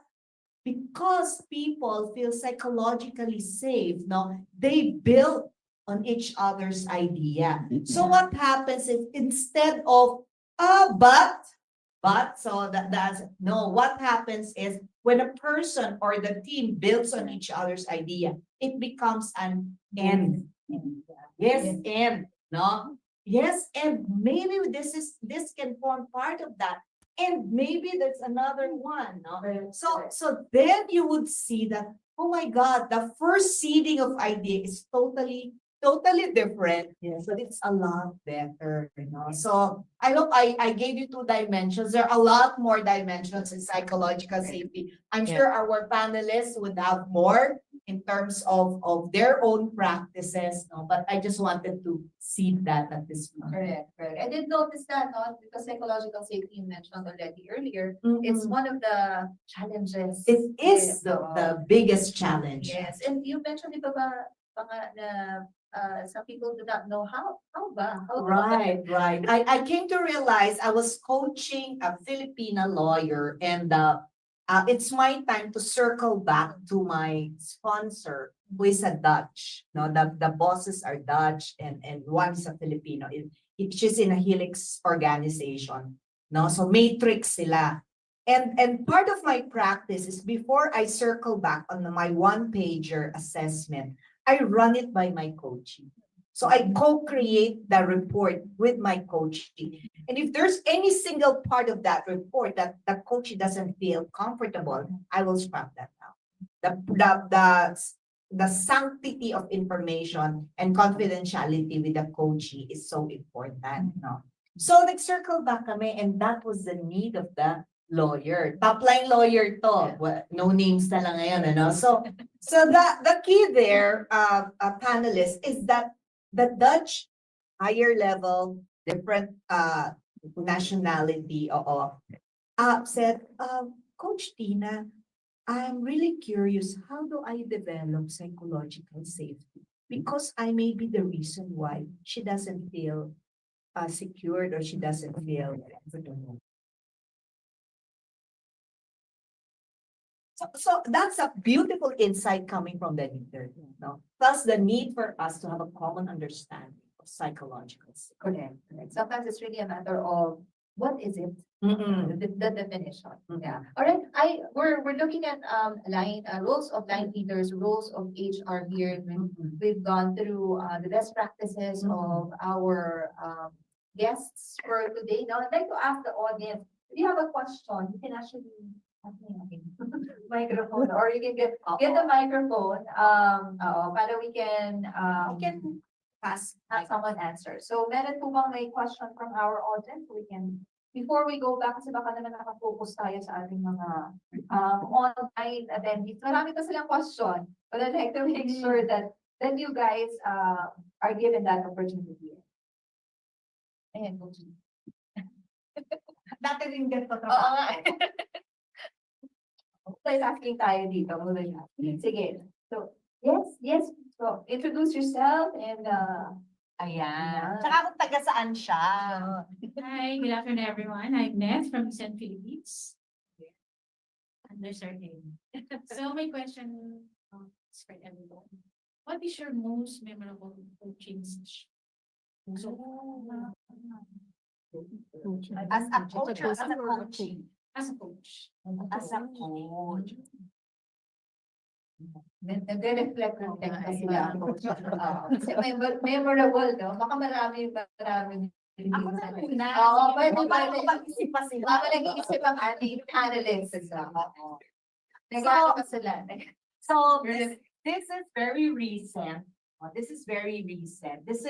because people feel psychologically safe, no, they build on each other's idea. So what happens if instead of so that's no, what happens is when a person or the team builds on each other's idea, it becomes an end. Yes, and no. Yes, and maybe this can form part of that. And maybe there's another one. No? So then you would see that, oh my God, the first seeding of idea is totally different. Yes. But it's a lot better. So I hope I gave you 2 dimensions. There are a lot more dimensions in psychological safety. I'm Yeah. sure our panelists would have more in terms of their own practices, no? But I just wanted to see that at this point. Correct. I did notice that, no, because psychological safety you mentioned already earlier. It's Mhm. one of the challenges. It is Yes, the biggest challenge. Yes, and you mentioned ito ba, some people do not know how ba? How Right. I came to realize I was coaching a Filipina lawyer, and it's my time to circle back to my sponsor, who is a Dutch. No, the bosses are Dutch, and one is a Filipino. She's in a Helix organization. No, so matrix sila. And part of my practice is before I circle back on my one-pager assessment, I run it by my coachee. So I co-create the report with my coachee. And if there's any single part of that report that the coachee doesn't feel comfortable, I will scrap that out. The sanctity of information and confidentiality with the coachee is so important. No? So nag-circle back kami, and that was the need of the lawyer. Top line lawyer to. Well, no names na lang ngayon, ano? So the key there, panelists, is that the Dutch higher level, different nationality, said, Coach Tina, I'm really curious, how do I develop psychological safety? Because I may be the reason why she doesn't feel secured, or she doesn't feel comfortable. So that's a beautiful insight coming from the leader. No? Plus the need for us to have a common understanding of psychological safety. Correct. Sometimes it's really a matter of what is it? The definition. Yeah. All right. We're looking at roles of line leaders, roles of HR here. We've gone through the best practices of our guests for today. Now I'd like to ask the audience, if you have a question, you can actually microphone, or you can get the microphone para we can have someone answer. So meron po bang may question from our audience? We can, before we go back, kasi baka naman nakafocus tayo sa ating mga online attendees. Marami pa silang question, but I'd like to make sure that you guys are given that opportunity. Ayan, Coach. Dati rin ganito Oo nga. Multitasking tayo dito. Sige. So, yes. So, introduce yourself and Ayan. Tsaka kung taga saan siya. Hi, good afternoon, everyone. I'm Neth from Eastern Philippines. Under name. So my question is for everyone. What is your most memorable coaching session? So, As a coach or as a coaching? as a coach? As a coach. Nagre-reflect ng Okay. text kasi coach. Kasi memorable, no? Baka marami Ako na muna. Oo, pwede, Para pwede. mag-isip pa sila. Baka nag-iisip ang ating analysts. Nag-ano ka sila? So this is very recent. This is very recent. This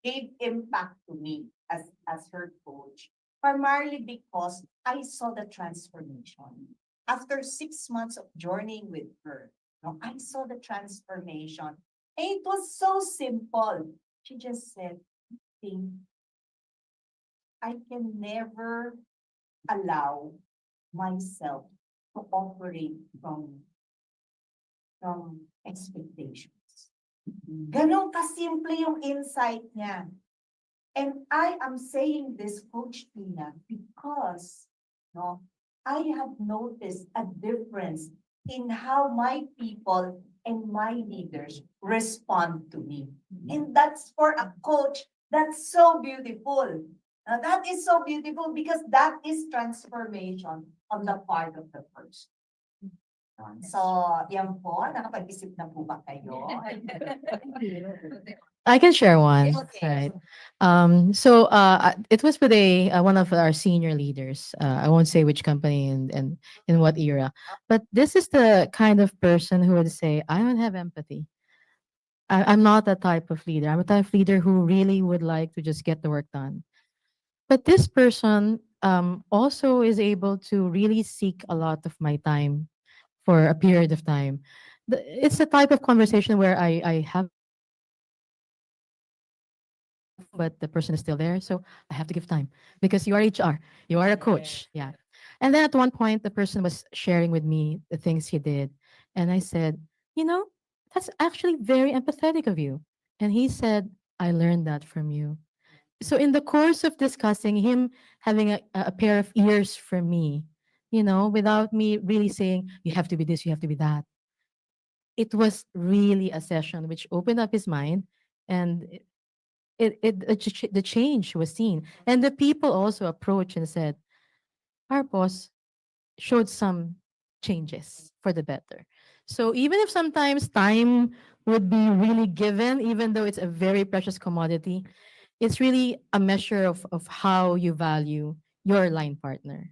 gave impact to me as her coach, primarily because I saw the transformation. After 6 months of journeying with her, no, I saw the transformation. And it was so simple. She just said, think, I can never allow myself to operate from expectations. Ganon kasimple yung insight niya. And I am saying this, Coach Tina, because no, I have noticed a difference in how my people and my leaders respond to me. And that's for a coach, that's so beautiful. That is so beautiful because that is transformation on the part of the person. So, yan po, nakapag-isip na po ba kayo? I can share one, Okay. right? It was with a one of our senior leaders. I won't say which company and in what era, but this is the kind of person who would say, "I don't have empathy. I'm not that type of leader. I'm a type of leader who really would like to just get the work done." But this person also is able to really seek a lot of my time for a period of time. It's the type of conversation where I have a lot of things to say, but the person is still there. So I have to give time because you are HR, you are a coach. Yeah. And then at one point, the person was sharing with me the things he did. And I said, you know, that's actually very empathetic of you. And he said, I learned that from you. So in the course of discussing him having a pair of ears for me, without me really saying, you have to be this, you have to be that, it was really a session which opened up his mind, and the change was seen. And the people also approached and said, our boss showed some changes for the better. So even if sometimes time would be really given, even though it's a very precious commodity, it's really a measure of how you value your line partner.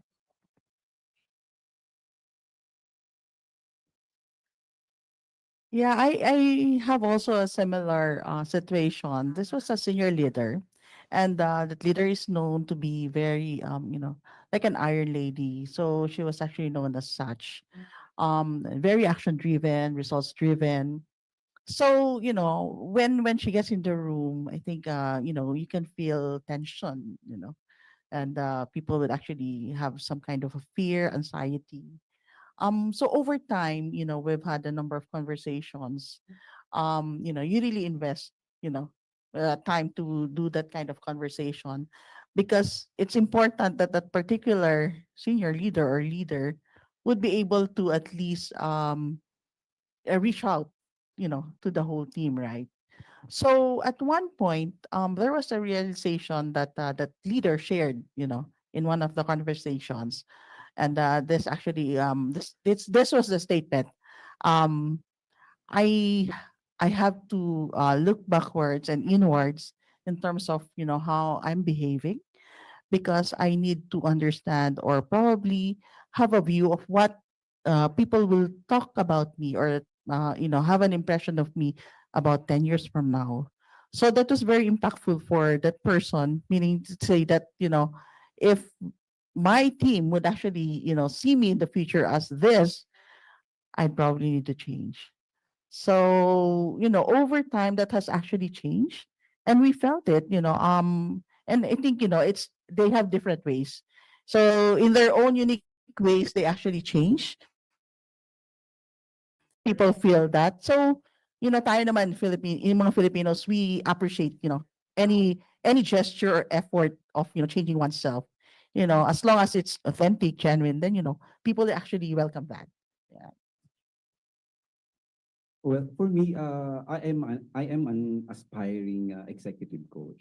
Yeah, I have also a similar situation. This was a senior leader, and that leader is known to be very, like an iron lady. So she was actually known as such. Very action driven, results driven. So when she gets in the room, I think you can feel tension, and people would actually have some kind of a fear, anxiety. So over time, we've had a number of conversations. You really invest, you know, time to do that kind of conversation, because it's important that that particular senior leader or leader would be able to at least reach out, to the whole team, right? So at one point, there was a realization that that leader shared, in one of the conversations, and this actually this was the statement. um i I have to look backwards and inwards in terms of how I'm behaving, because I need to understand, or probably have a view of what people will talk about me, or have an impression of me about 10 years from now. So that was very impactful for that person, meaning to say that if my team would actually see me in the future as this, I'd probably need to change. So over time that has actually changed, and we felt it. And I think it's they have different ways. So in their own unique ways, they actually change. People feel that. So tayo naman yung mga Filipinos, we appreciate any gesture or effort of changing oneself. As long as it's authentic, genuine, then people actually welcome that. Yeah. Well, for me, I am an aspiring executive coach.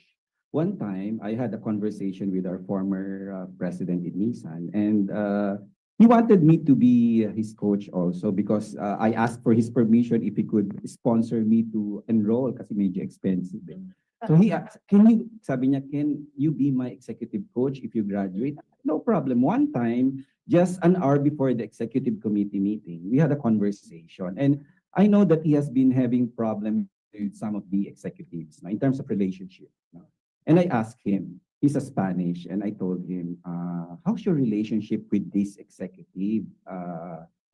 one time I had a conversation with our former president in Nissan, and he wanted me to be his coach also because I asked for his permission if he could sponsor me to enroll kasi medyo expensive. So he asked, sabi niya, can you be my executive coach if you graduate? No problem. One time, just an hour before the executive committee meeting, we had a conversation. And I know that he has been having problems with some of the executives in terms of relationship. And I asked him, he's a Spanish, and I told him, how's your relationship with this executive,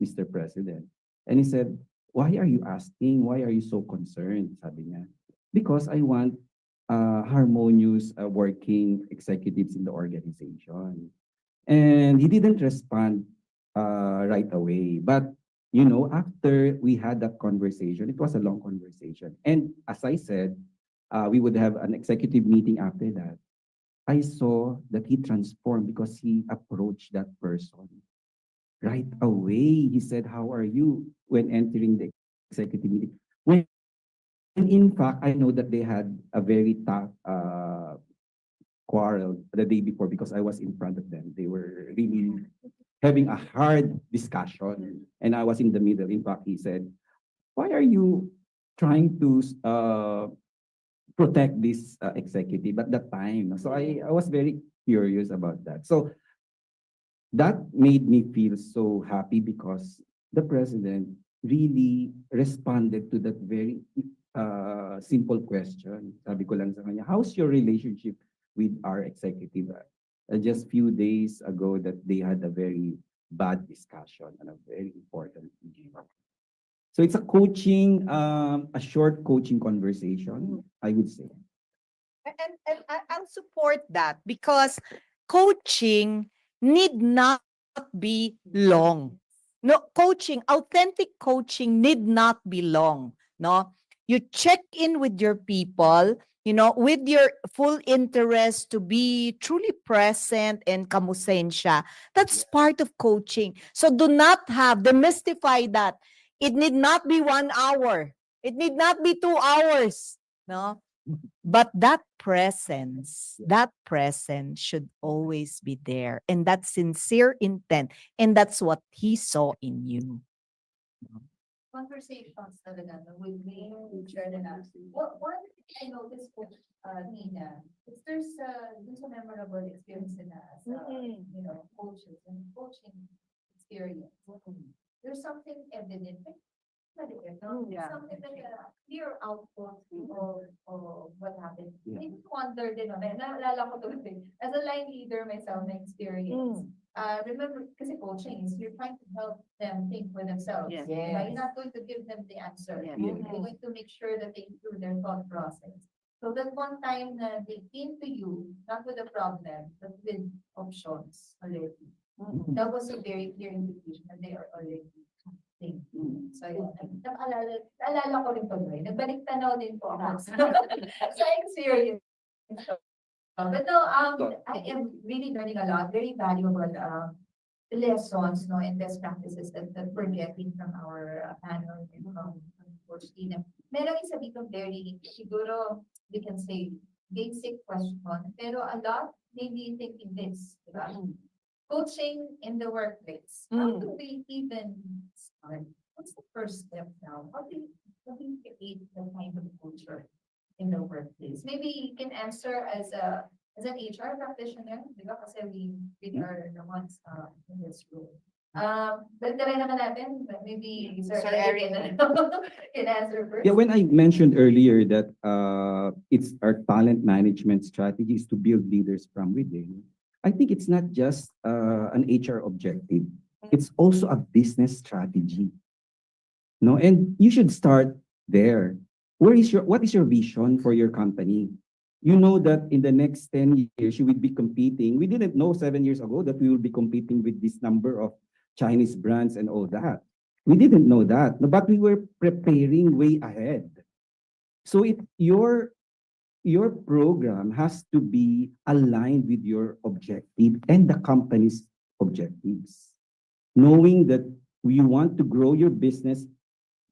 Mr. President? And he said, why are you asking? Why are you so concerned? Sabi niya. Because I want harmonious working executives in the organization. And he didn't respond right away. But, you know, after we had that conversation, it was a long conversation. And as I said, we would have an executive meeting after that. I saw that he transformed because he approached that person right away. He said, how are you when entering the executive meeting? And in fact, I know that they had a very tough quarrel the day before because I was in front of them. They were really having a hard discussion, and I was in the middle. In fact, he said, why are you trying to protect this executive at that time? So I was very curious about that. So that made me feel so happy because the president really responded to that very simple question. Sabi ko lang sa kanya, how's your relationship with our executive? Just few days ago that they had a very bad discussion and a very important issue. So it's a coaching, a short coaching conversation, I would say. I'll support that because coaching need not be long. No, authentic coaching need not be long. No, you check in with your people, with your full interest to be truly present and kamustahin siya. That's part of coaching. So do not demystify that. It need not be 1 hour. It need not be 2 hours. No, but that presence should always be there. And that sincere intent. And that's what he saw in you. Conversations talaga no, with me, with share na lang. One thing I noticed po, Nina, is there's a memorable experience na as, coaches and coaching experience. There's something evident, maliit, no? Yeah. Something like a clear output of what happened. Yeah. Maybe wonder din, no? Naalala ko tuloy, as a line leader myself, my experience. Remember, kasi coaching is you're trying to help them think for themselves. Yes. Diba? You're not going to give them the answer. Yes. You're going to make sure that they do their thought process. So that one time na they came to you, not with a problem, but with options already. That was a very clear indication that they are already thinking. So yun, naalala ko rin tuloy. Nagbalik tanaw din po ako sa experience. But no, I am really learning a lot, very valuable lessons, no, and best practices that we're getting from our panel and from Coach Tina. Meron isa dito very, siguro, we can say, basic question, pero a lot, maybe thinking this, diba? Coaching in the workplace. How do we even start? What's the first step now? How do you create the kind of culture in the workplace? Maybe you can answer as an HR practitioner, di ba? Kasi we are the ones in this room. But naman natin, but maybe Sir Eric can answer first. Yeah, when I mentioned earlier that it's our talent management strategy is to build leaders from within, I think it's not just an HR objective. It's also a business strategy. No, and you should start there. What is your vision for your company? You know that in the next 10 years, you will be competing. We didn't know 7 years ago that we will be competing with this number of Chinese brands and all that. We didn't know that, but we were preparing way ahead. So your program has to be aligned with your objective and the company's objectives. Knowing that you want to grow your business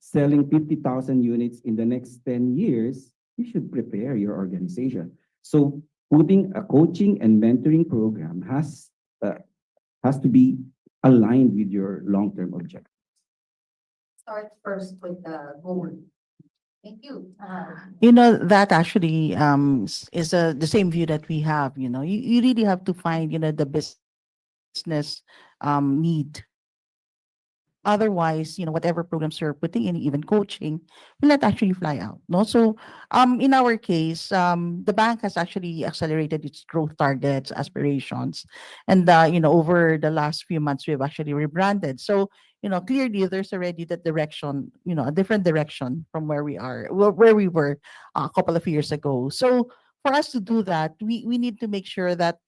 selling 50,000 units in the next 10 years, you should prepare your organization. So putting a coaching and mentoring program has to be aligned with your long-term objective. Start first with the goal. Thank you. That actually is the same view that we have. You really have to find the business need. Otherwise, whatever programs you're putting in, even coaching, will not actually fly out. No, so in our case, the bank has actually accelerated its growth targets, aspirations, and over the last few months, we've actually rebranded. So clearly, there's already that direction, a different direction from where we were a couple of years ago. So for us to do that, we need to make sure that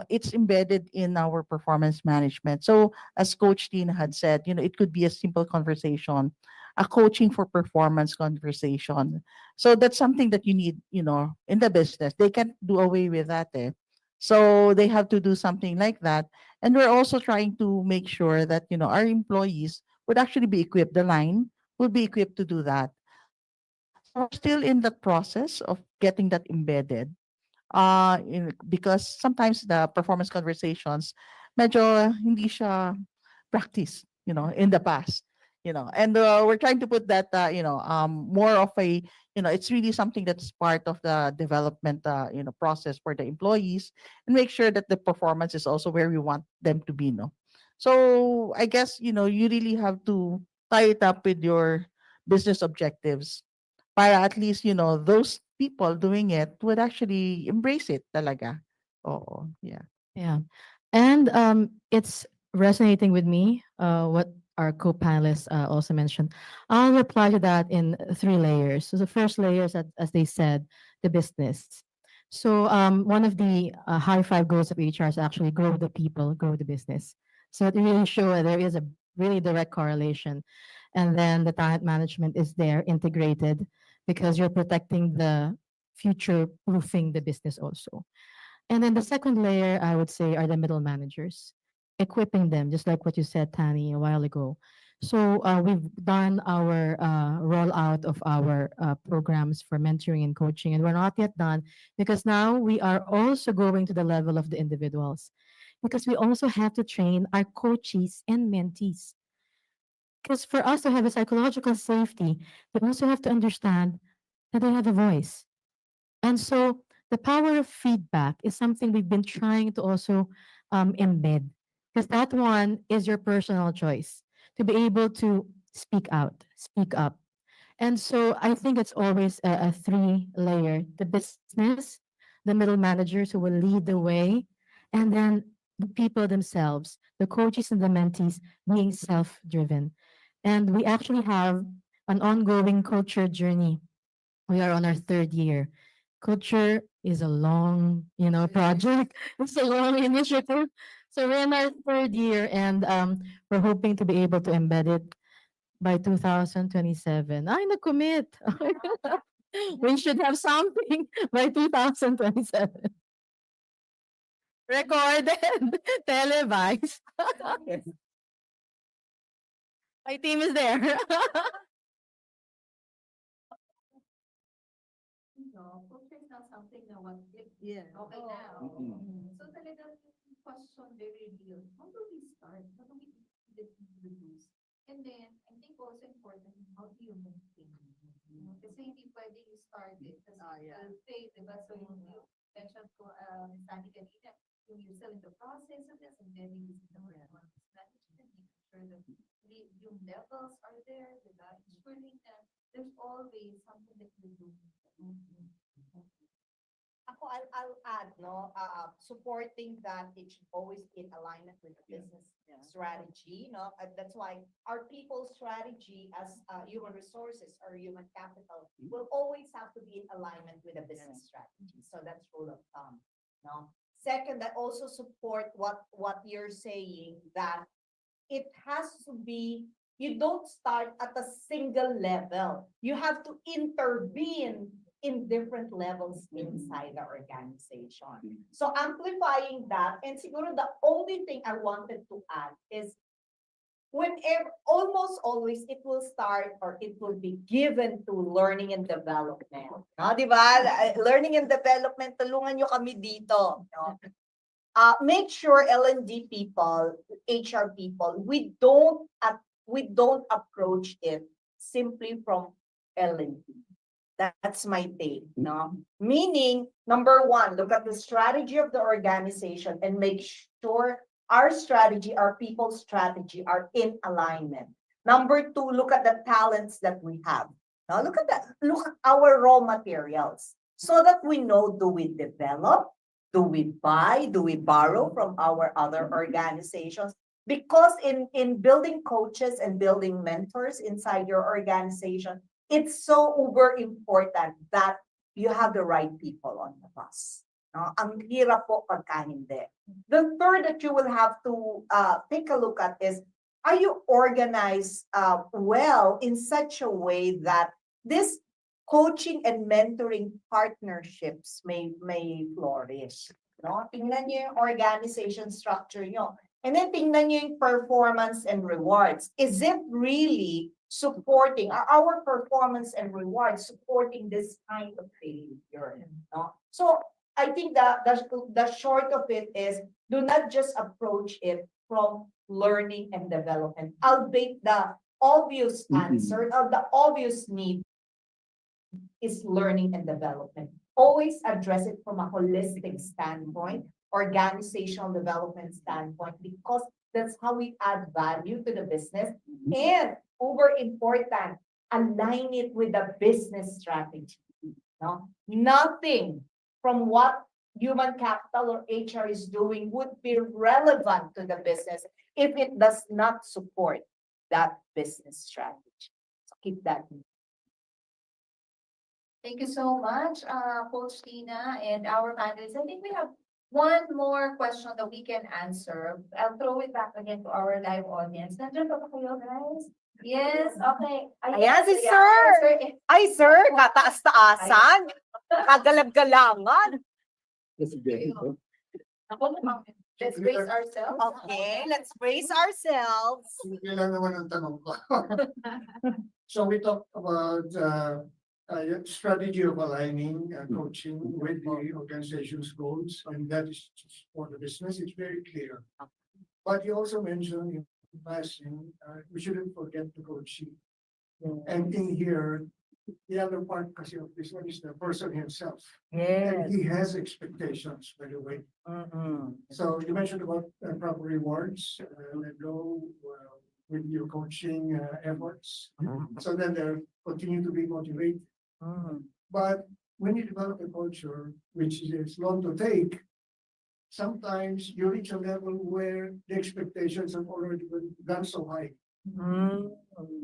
it's embedded in our performance management. So as Coach Tina had said, it could be a simple conversation, a coaching for performance conversation. So that's something that you need, in the business. They can't do away with that. So they have to do something like that. And we're also trying to make sure that, our employees would actually be equipped. The line will be equipped to do that. So we're still in the process of getting that embedded because sometimes the performance conversations medyo hindi siya practice, in the past, and we're trying to put that, more of a, it's really something that's part of the development, process for the employees, and make sure that the performance is also where we want them to be, no. So I guess, you really have to tie it up with your business objectives para at least, those people doing it would actually embrace it talaga. Oo, yeah. Yeah. And it's resonating with me, what our co-panelists also mentioned. I'll reply to that in three layers. So the first layer is, as they said, the business. So one of the high five goals of HR is actually grow the people, grow the business. So it really show there is a really direct correlation. And then the talent management is there integrated because you're protecting the future proofing the business also. And then the second layer, I would say, are the middle managers, equipping them, just like what you said, Tani, a while ago. So we've done our rollout of our programs for mentoring and coaching, and we're not yet done because now we are also going to the level of the individuals because we also have to train our coaches and mentees. Because for us to have a psychological safety, they also have to understand that they have a voice, and so the power of feedback is something we've been trying to also embed because that one is your personal choice to be able to speak out, speak up. And so I think it's always a three layer the business, the middle managers who will lead the way, and then the people themselves, the coaches and the mentees being self driven. And we actually have an ongoing culture journey. We are on our third year. Culture is a long, project. It's a long initiative. So we're in our third year, and we're hoping to be able to embed it by 2027. Ay, na-commit. We should have something by 2027. Recorded, televised. My team is there. No, culture is not something na one big Yeah. okay now. Mm-mm. So talagang yung question very real. How do we start? How do we introduce? And then, I think also important, how do you maintain? Kasi hindi pwede you start it. Kasi will fail, diba? So yung mention ko, Sandy kanina, you're still in the process of this, and then you the performance management, making sure that yung levels are there, diba? Ensuring that there's always something that you do. Ako, I'll add, no, supporting that it should always be in alignment with the business strategy, no, that's why our people strategy as human resources or human capital will always have to be in alignment with the business strategy. So that's rule of thumb, no. Second, I also support what you're saying that it has to be, you don't start at a single level. You have to intervene in different levels inside the organization. So amplifying that, and siguro the only thing I wanted to add is whenever, almost always, it will start or it will be given to learning and development. No, di ba? Learning and development, tulungan nyo kami dito. No? Make sure L&D people, HR people, we don't approach it simply from L&D. That's my take, no? Meaning, number one, look at the strategy of the organization and make sure our strategy, our people's strategy are in alignment. Number two, look at the talents that we have. Now, look at our raw materials so that we know, do we develop? Do we buy? Do we borrow from our other organizations? Because in building coaches and building mentors inside your organization, it's so uber important that you have the right people on the bus. No? Ang hirap po pagka hindi. The third that you will have to take a look at is, are you organized well in such a way that this coaching and mentoring partnerships may flourish. No? Tingnan niyo yung organization structure niyo. And then tingnan niyo yung performance and rewards. Is it really supporting, are our performance and rewards supporting this kind of behavior? No? So I think the short of it is, do not just approach it from learning and development. Albeit the obvious answer, or the obvious need is learning and development. Always address it from a holistic standpoint, organizational development standpoint, because that's how we add value to the business. And over important, align it with the business strategy. No? Nothing from what human capital or HR is doing would be relevant to the business if it does not support that business strategy. So keep that in mind. Thank you so much, Coach Tina and our panelists. I think we have one more question that we can answer. I'll throw it back again to our live audience. Nandiyan pa ba kayo, guys? Yes, okay. Ayan si Sir! Ay, sir, kataas-taasan. Kagalab-galangan. Ako naman. Let's brace ourselves. Okay, let's brace ourselves. Kailan naman ang tanong ko. So we talked about strategy of aligning coaching with the organization's goals, and that is for the business. It's very clear. But you also mentioned in passing, we shouldn't forget the coaching. And in here, the other part kasi of this one is the person himself. And Yes. he has expectations, by the way. So you mentioned about proper rewards, let go with your coaching efforts, so that they continue to be motivated. But when you develop a culture, which is long to take, sometimes you reach a level where the expectations have already gone so high.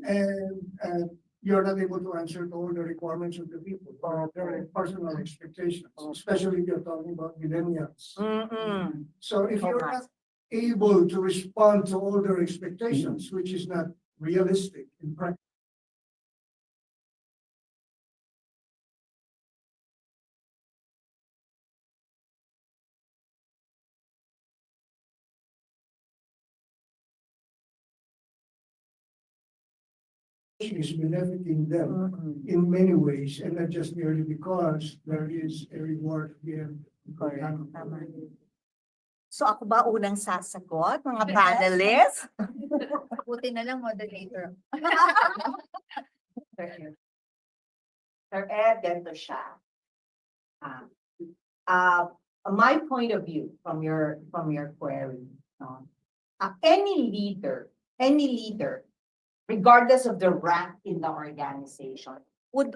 And you're not able to answer to all the requirements of the people, or their personal expectations, especially if you're talking about millennials. So if you're not able to respond to all their expectations, which is not realistic in practice, is benefiting them in many ways, and not just merely because there is a reward at the end. So ako ba unang sasagot, mga panelists? Buti na lang, moderator. Sir Ed, ganito siya. My point of view from your query, no? Any leader, regardless of the rank in the organization, would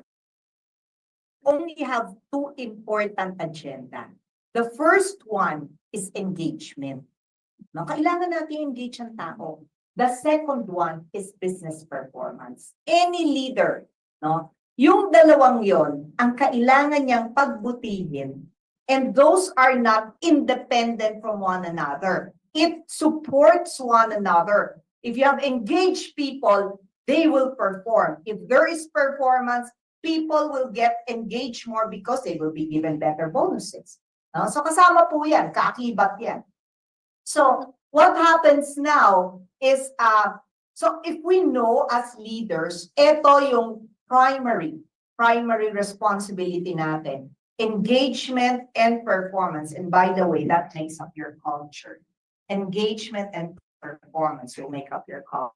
only have two important agenda. The first one is engagement. No, kailangan natin engage ang tao. The second one is business performance. Any leader, no, yung dalawang yon ang kailangan niyang pagbutihin, and those are not independent from one another. It supports one another. If you have engaged people, they will perform. If there is performance, people will get engaged more because they will be given better bonuses. So kasama po yan, kaakibat yan. So what happens now is So if we know as leaders, ito yung primary responsibility natin. Engagement and performance. And by the way, that makes up your culture. Engagement and performance will make up your culture.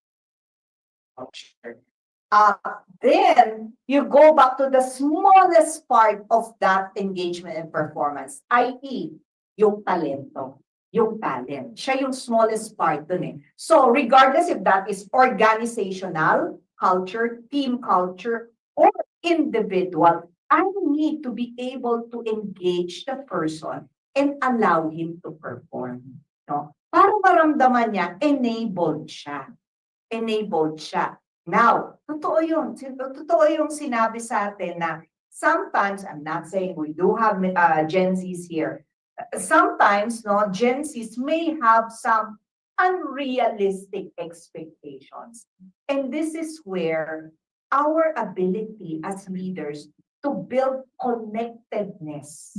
Then you go back to the smallest part of that engagement and performance, i.e., yung talento, yung talent. Siya yung smallest part dun eh. So regardless if that is organizational culture, team culture, or individual, I need to be able to engage the person and allow him to perform. No? Para maramdaman niya, enabled siya. Enabled siya. Now, totoo yun. Totoo yung sinabi sa atin na sometimes, I'm not saying we do have Gen Zs here. Sometimes, no, Gen Zs may have some unrealistic expectations. And this is where our ability as leaders to build connectedness,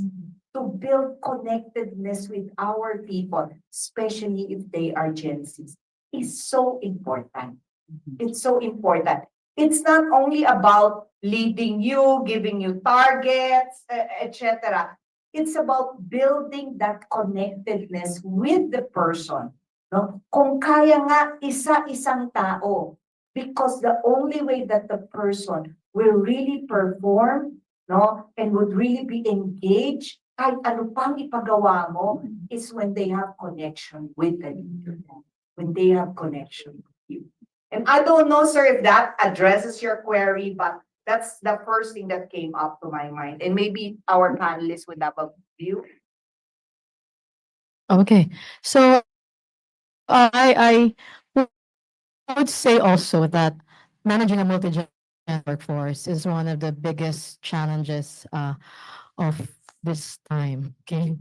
with our people, especially if they are Gen Zs, is so important. It's so important. It's not only about leading you, giving you targets, etc. It's about building that connectedness with the person. No? Kung kaya nga isa-isang tao, because the only way that the person will really perform, no, and would really be engaged, kahit ano pang ipagawa mo, is when they have connection with the leader. When they have connection with you. And I don't know, sir, if that addresses your query, but that's the first thing that came up to my mind. And maybe our panelists would have a view. Okay. So I would say also that managing a multi-gen workforce is one of the biggest challenges of this time. Okay.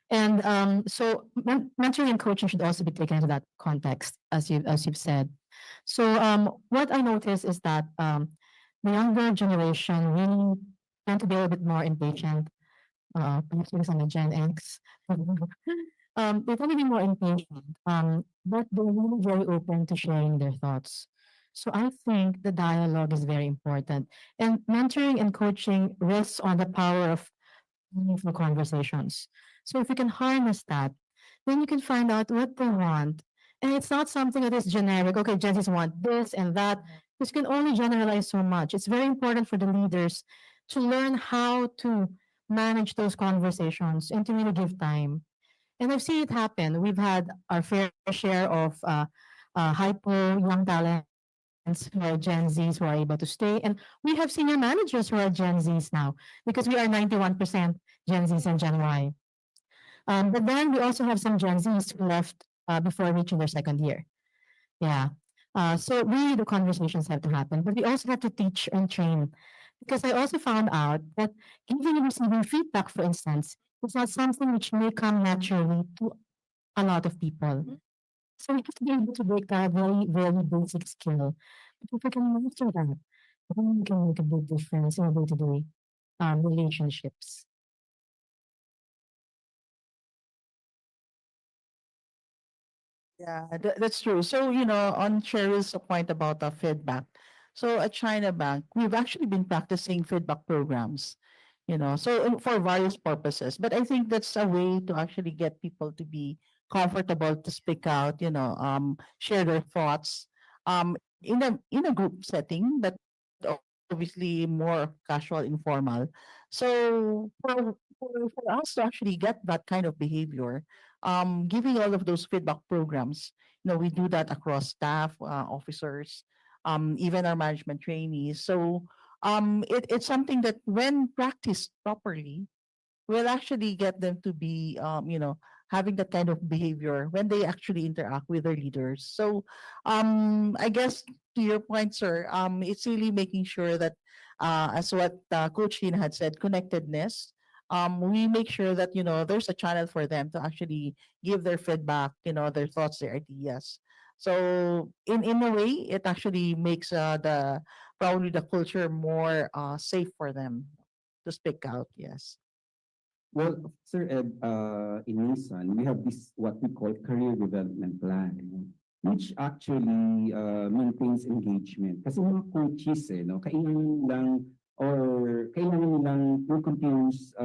And so mentoring and coaching should also be taken into that context, as you've said. So what I notice is that the younger generation really tend to be a little bit more impatient. Perhaps because I'm a Gen X. They tend to be more impatient, but they're really very open to sharing their thoughts. So I think the dialogue is very important. And mentoring and coaching rests on the power of meaningful conversations. So if you can harness that, then you can find out what they want. And it's not something that is generic. Okay, Gen Zs want this and that. Because you can only generalize so much. It's very important for the leaders to learn how to manage those conversations and to really give time. And I've seen it happen. We've had our fair share of hyper young talents who are Gen Zs who are able to stay. And we have senior managers who are Gen Zs now because we are 91% Gen Zs and Gen Y. But then we also have some Gen Zs who left before reaching their second year. Yeah. So really the conversations have to happen, but we also have to teach and train. Because I also found out that giving and receiving feedback, for instance, is not something which may come naturally to a lot of people. So we have to be able to break that very, very basic skill. But if we can master that, then we can make a big difference in our day-to-day relationships. Yeah, that's true. So, on Cheryl's point about the feedback. So at China Bank, we've actually been practicing feedback programs, so for various purposes. But I think that's a way to actually get people to be comfortable to speak out, share their thoughts, in a group setting, but obviously more casual, informal. So for us to actually get that kind of behavior, giving all of those feedback programs, we do that across staff, officers, even our management trainees. So it's something that when practiced properly, will actually get them to be, having that kind of behavior when they actually interact with their leaders. So, I guess to your point, sir, it's really making sure that, as what Coach Lina had said, connectedness. We make sure that there's a channel for them to actually give their feedback, their thoughts, their ideas. So in a way, it actually makes the probably the culture more safe for them to speak out. Yes. Well, Sir Ed, in Nissan, we have this what we call career development plan. which actually maintains engagement. Kasi mga coaches no, kailangan lang or kailangan nilang yung continuous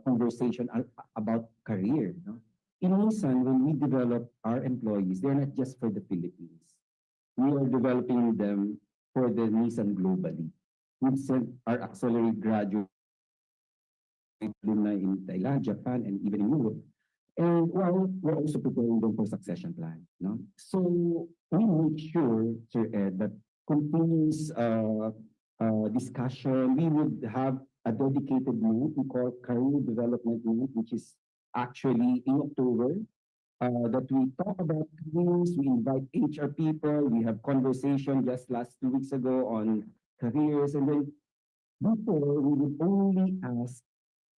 conversation about career. No? In Nissan, when we develop our employees, they're not just for the Philippines. We are developing them for the Nissan globally. We've sent our accelerated graduate alumni in Thailand, Japan, and even in Europe. And well, we're also preparing them for succession plan. No? So we make sure, Sir Ed, that continuous discussion. We would have a dedicated month we call career development month, which is actually in October. That we talk about careers, we invite HR people, we have conversation just last 2 weeks ago on careers, and then before we would only ask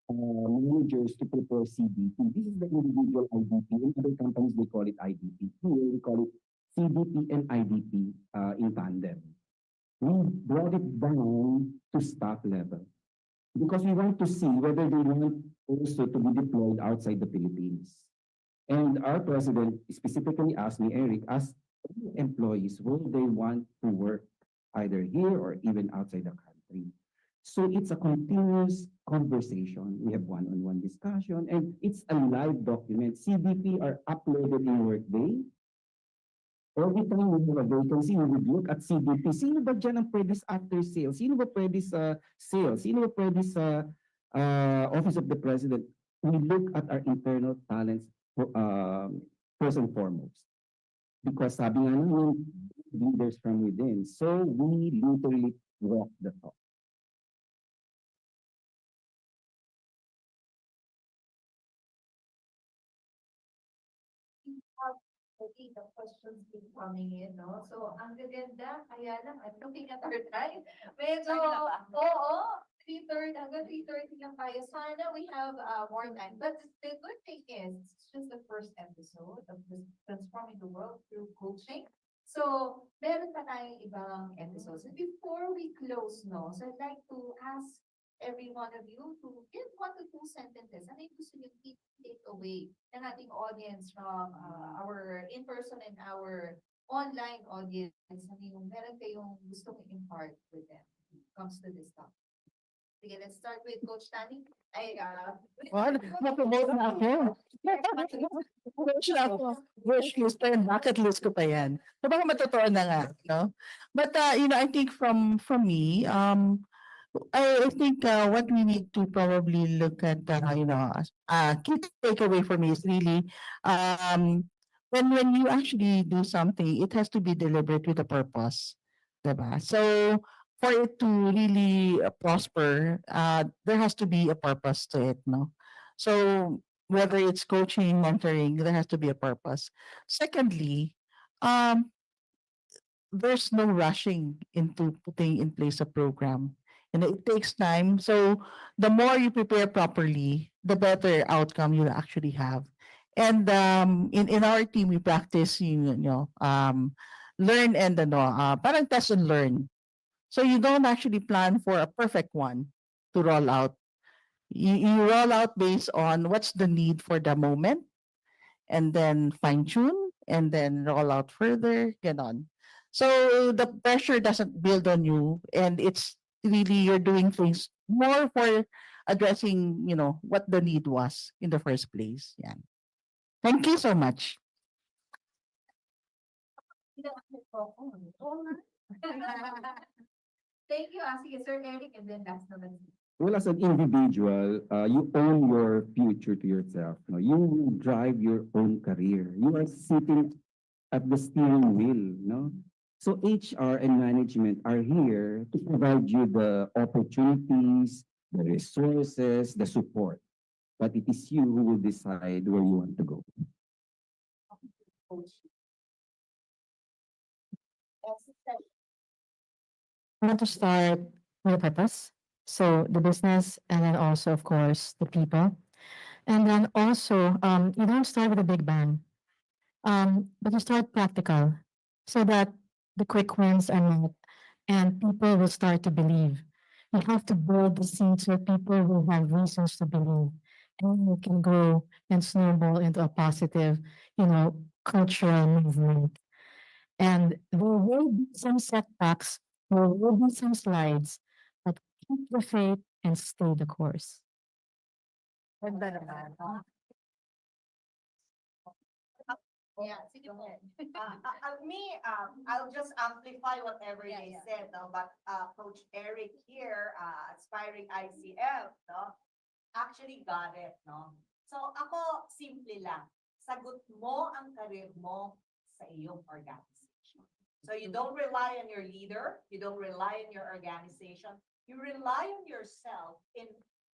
managers to prepare CDP. This is the individual IDP. In other companies, they call it IDP. Here, we call it CDP and IDP in tandem. We brought it down to staff level because we want to see whether they want also to be deployed outside the Philippines. And our president specifically asked me, Eric, ask employees where they want to work either here or even outside the country. So it's a continuous conversation. We have one-on-one discussion, and it's a live document. CDP are uploaded in Workday. Every time we have a vacancy, we would look at CDP. Sino ba dyan ang pwede sa after sales? Sino ba pwede sa sales? Sino ba pwede sa Office of the President? We look at our internal talents first and foremost. Because sabi nga naman, leaders from within. So we literally walk the talk. Okay, the questions keep coming in, no? So, ang gaganda, kaya lang, I'm looking at our time. Medyo, oo, 3:30, hanggang 3:30 lang tayo. Sana we have more time. But the good thing is, it's just the first episode of this Transforming the World Through Coaching. So, meron pa tayong ibang episodes. And before we close, no, so I'd like to ask every one of you to give 1 to 2 sentences. Ano yung gusto niyo take away ng ating audience from our in-person and our online audience? Ano yung meron kayong gusto kong impart with them when it comes to this topic? Sige, let's start with Coach Tani. Ay, What? Na-promote na ako. Wish na ako. Wish list pa yan. Bucket list ko pa yan. So baka matotoo na nga, no? But, I think from me, I think what we need to probably look at, key takeaway for me is really when you actually do something, it has to be deliberate with a purpose, diba? So for it to really prosper, there has to be a purpose to it, no? So whether it's coaching, mentoring, there has to be a purpose. Secondly, um, there's no rushing into putting in place a program. And it takes time. So the more you prepare properly, the better outcome you'll actually have. And in our team, we practice, learn and parang test and learn. So you don't actually plan for a perfect one to roll out. You roll out based on what's the need for the moment and then fine tune and then roll out further, ganon. So the pressure doesn't build on you and it's really you're doing things more for addressing, what the need was in the first place. Yeah. Thank you so much. Thank you, Sige, Sir Eric, and then last naman. Well, as an individual, you own your future to yourself. No? You drive your own career. You are sitting at the steering wheel. No? So HR and management are here to provide you the opportunities, the resources, the support. But it is you who will decide where you want to go. I want to start with a purpose. So the business, and then also, of course, the people. And then also, you don't start with a big bang, but you start practical so that the quick wins are met and people will start to believe. You have to build the seeds where people will have reasons to believe. And you can grow and snowball into a positive, cultural movement. And there will be some setbacks, there will be some slides, but keep the faith and stay the course. Ganda naman. Yeah, sige po. I'll just amplify whatever Yeah, they yeah. said, no? But Coach Eric here, aspiring ICF, no? Actually got it, no? So ako, simple lang. Sagot mo ang karir mo sa iyong organization. So you don't rely on your leader, you don't rely on your organization, you rely on yourself in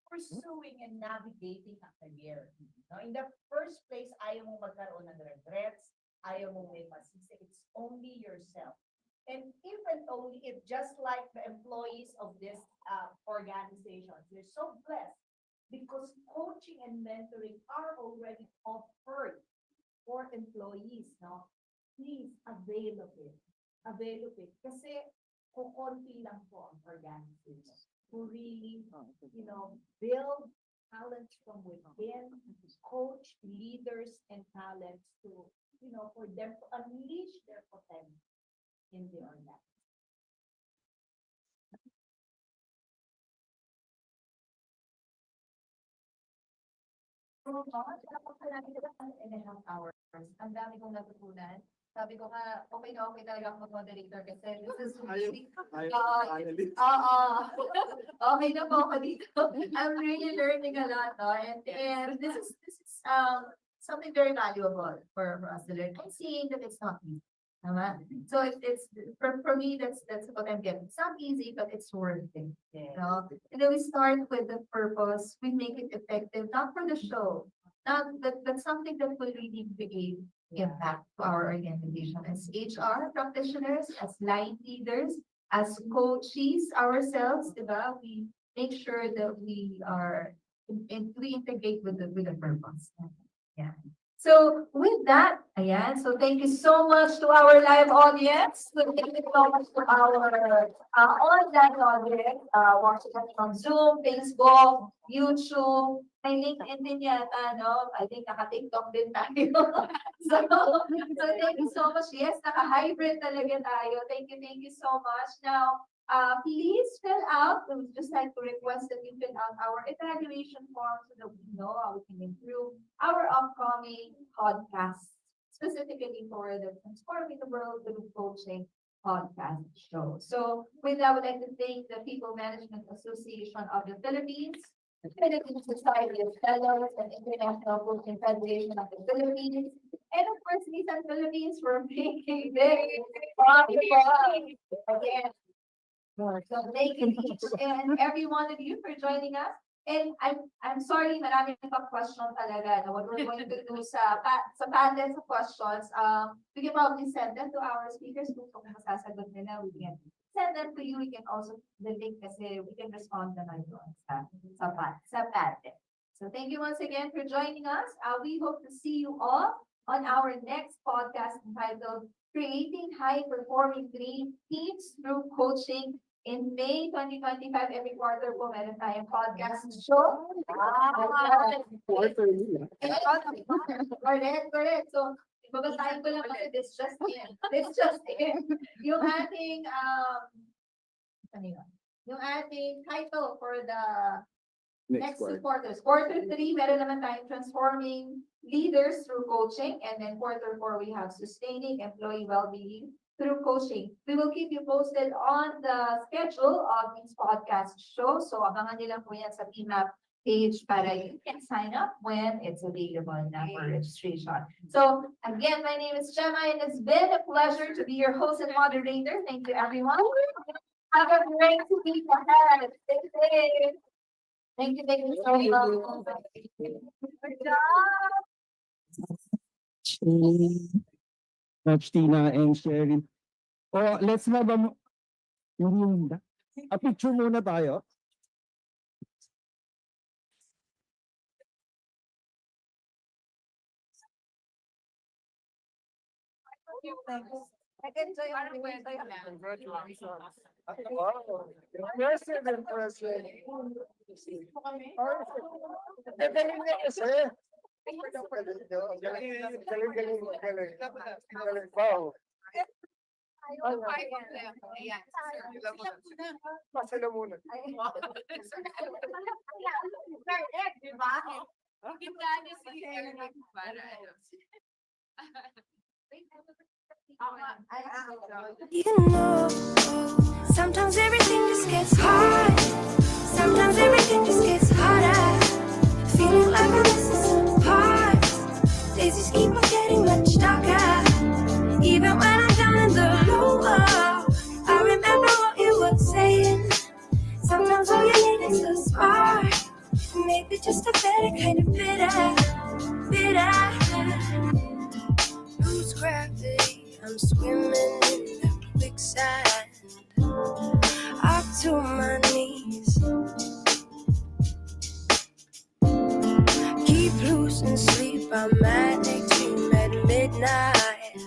pursuing and navigating a career. No, in the first place, ayaw mo magkaroon ng regrets, ayaw mo may masisi. It's only yourself. And even only if just like the employees of this organization, they're so blessed because coaching and mentoring are already offered for employees, no? Please avail of it. Avail of it. Kasi kukonti lang po ang organization who really, build talents from within, coach leaders and talents to, for them to unleash their potential in the organization. And a half hours. Ang dami kong natutunan. Sabi ko nga, okay na okay talaga ako mag-moderator kasi this is really, oo. Okay na po ako dito. I'm really learning a lot, no? And this is something very valuable for us to learn. I'm seeing that it's not easy. Tama? So it's for me, that's what I'm getting. It's not easy, but it's worth it. No? And then we start with the purpose. We make it effective, not for the show. Not that's something that will really create impact to our organization as HR practitioners, as line leaders, as coaches ourselves, diba? We make sure that we are we integrate with the purpose. Yeah. So with that, ayan, so thank you so much to our live audience. Thank you so much to our online audience, watching us from Zoom, Facebook, YouTube, may LinkedIn din yata, no? I think naka-TikTok din tayo. So thank you so much. Yes, naka-hybrid talaga tayo. Thank you so much. Now, please fill out, we would just like to request that you fill out our evaluation form so that we know how we can improve our upcoming podcasts, specifically for the Transforming the World Through Coaching podcast show. So with that, I would like to thank the People Management Association of the Philippines, the Philippine Society of Fellows, and International Coaching Federation of the Philippines, and of course, Nissan Philippines for making this possible. Again, so thank you each and every one of you for joining us. And I'm sorry, maraming pang question talaga. No? What we're going to do sa panel sa questions, we can probably send them to our speakers kung masasagot nila. We can send them to you. We can also the link kasi we can respond naman doon sa panel. So thank you once again for joining us. We hope to see you all on our next podcast entitled Creating High-Performing Teams Through Coaching. In May 2025, every quarter po meron tayong podcast show. Correct. So, babasahin ko lang kasi this just in. Yung ating, ano yun? Yung ating title for the next two quarters. Quarter 3, meron naman tayong Transforming Leaders Through Coaching. And then quarter 4, we have Sustaining Employee Wellbeing through coaching. We will keep you posted on the schedule of these podcast shows. So abangan nila po yan sa PMAP page para you can sign up when it's available na for registration. So again, my name is Gemma and it's been a pleasure to be your host and moderator. Thank you everyone. Have a great week ahead. Thank you so much. Good job. Coach Tina and Sherin. Oh, let's have a picture muna tayo. Nag-enjoy yung Galing. Ayaw, five of them. Ayan. Pasala muna. Ganda niya si Eric para ano. You know, sometimes everything just gets hard. Sometimes everything just gets harder. Feeling like I'm missing some parts. Days just keep on getting much darker. Even when I'm down in the lower, I remember what you were saying. Sometimes all you need is a spark. Maybe just a better kind of bitter. Lose gravity, I'm swimming in the quicksand. Up to my knees. Keep losing sleep, I manic dream at midnight.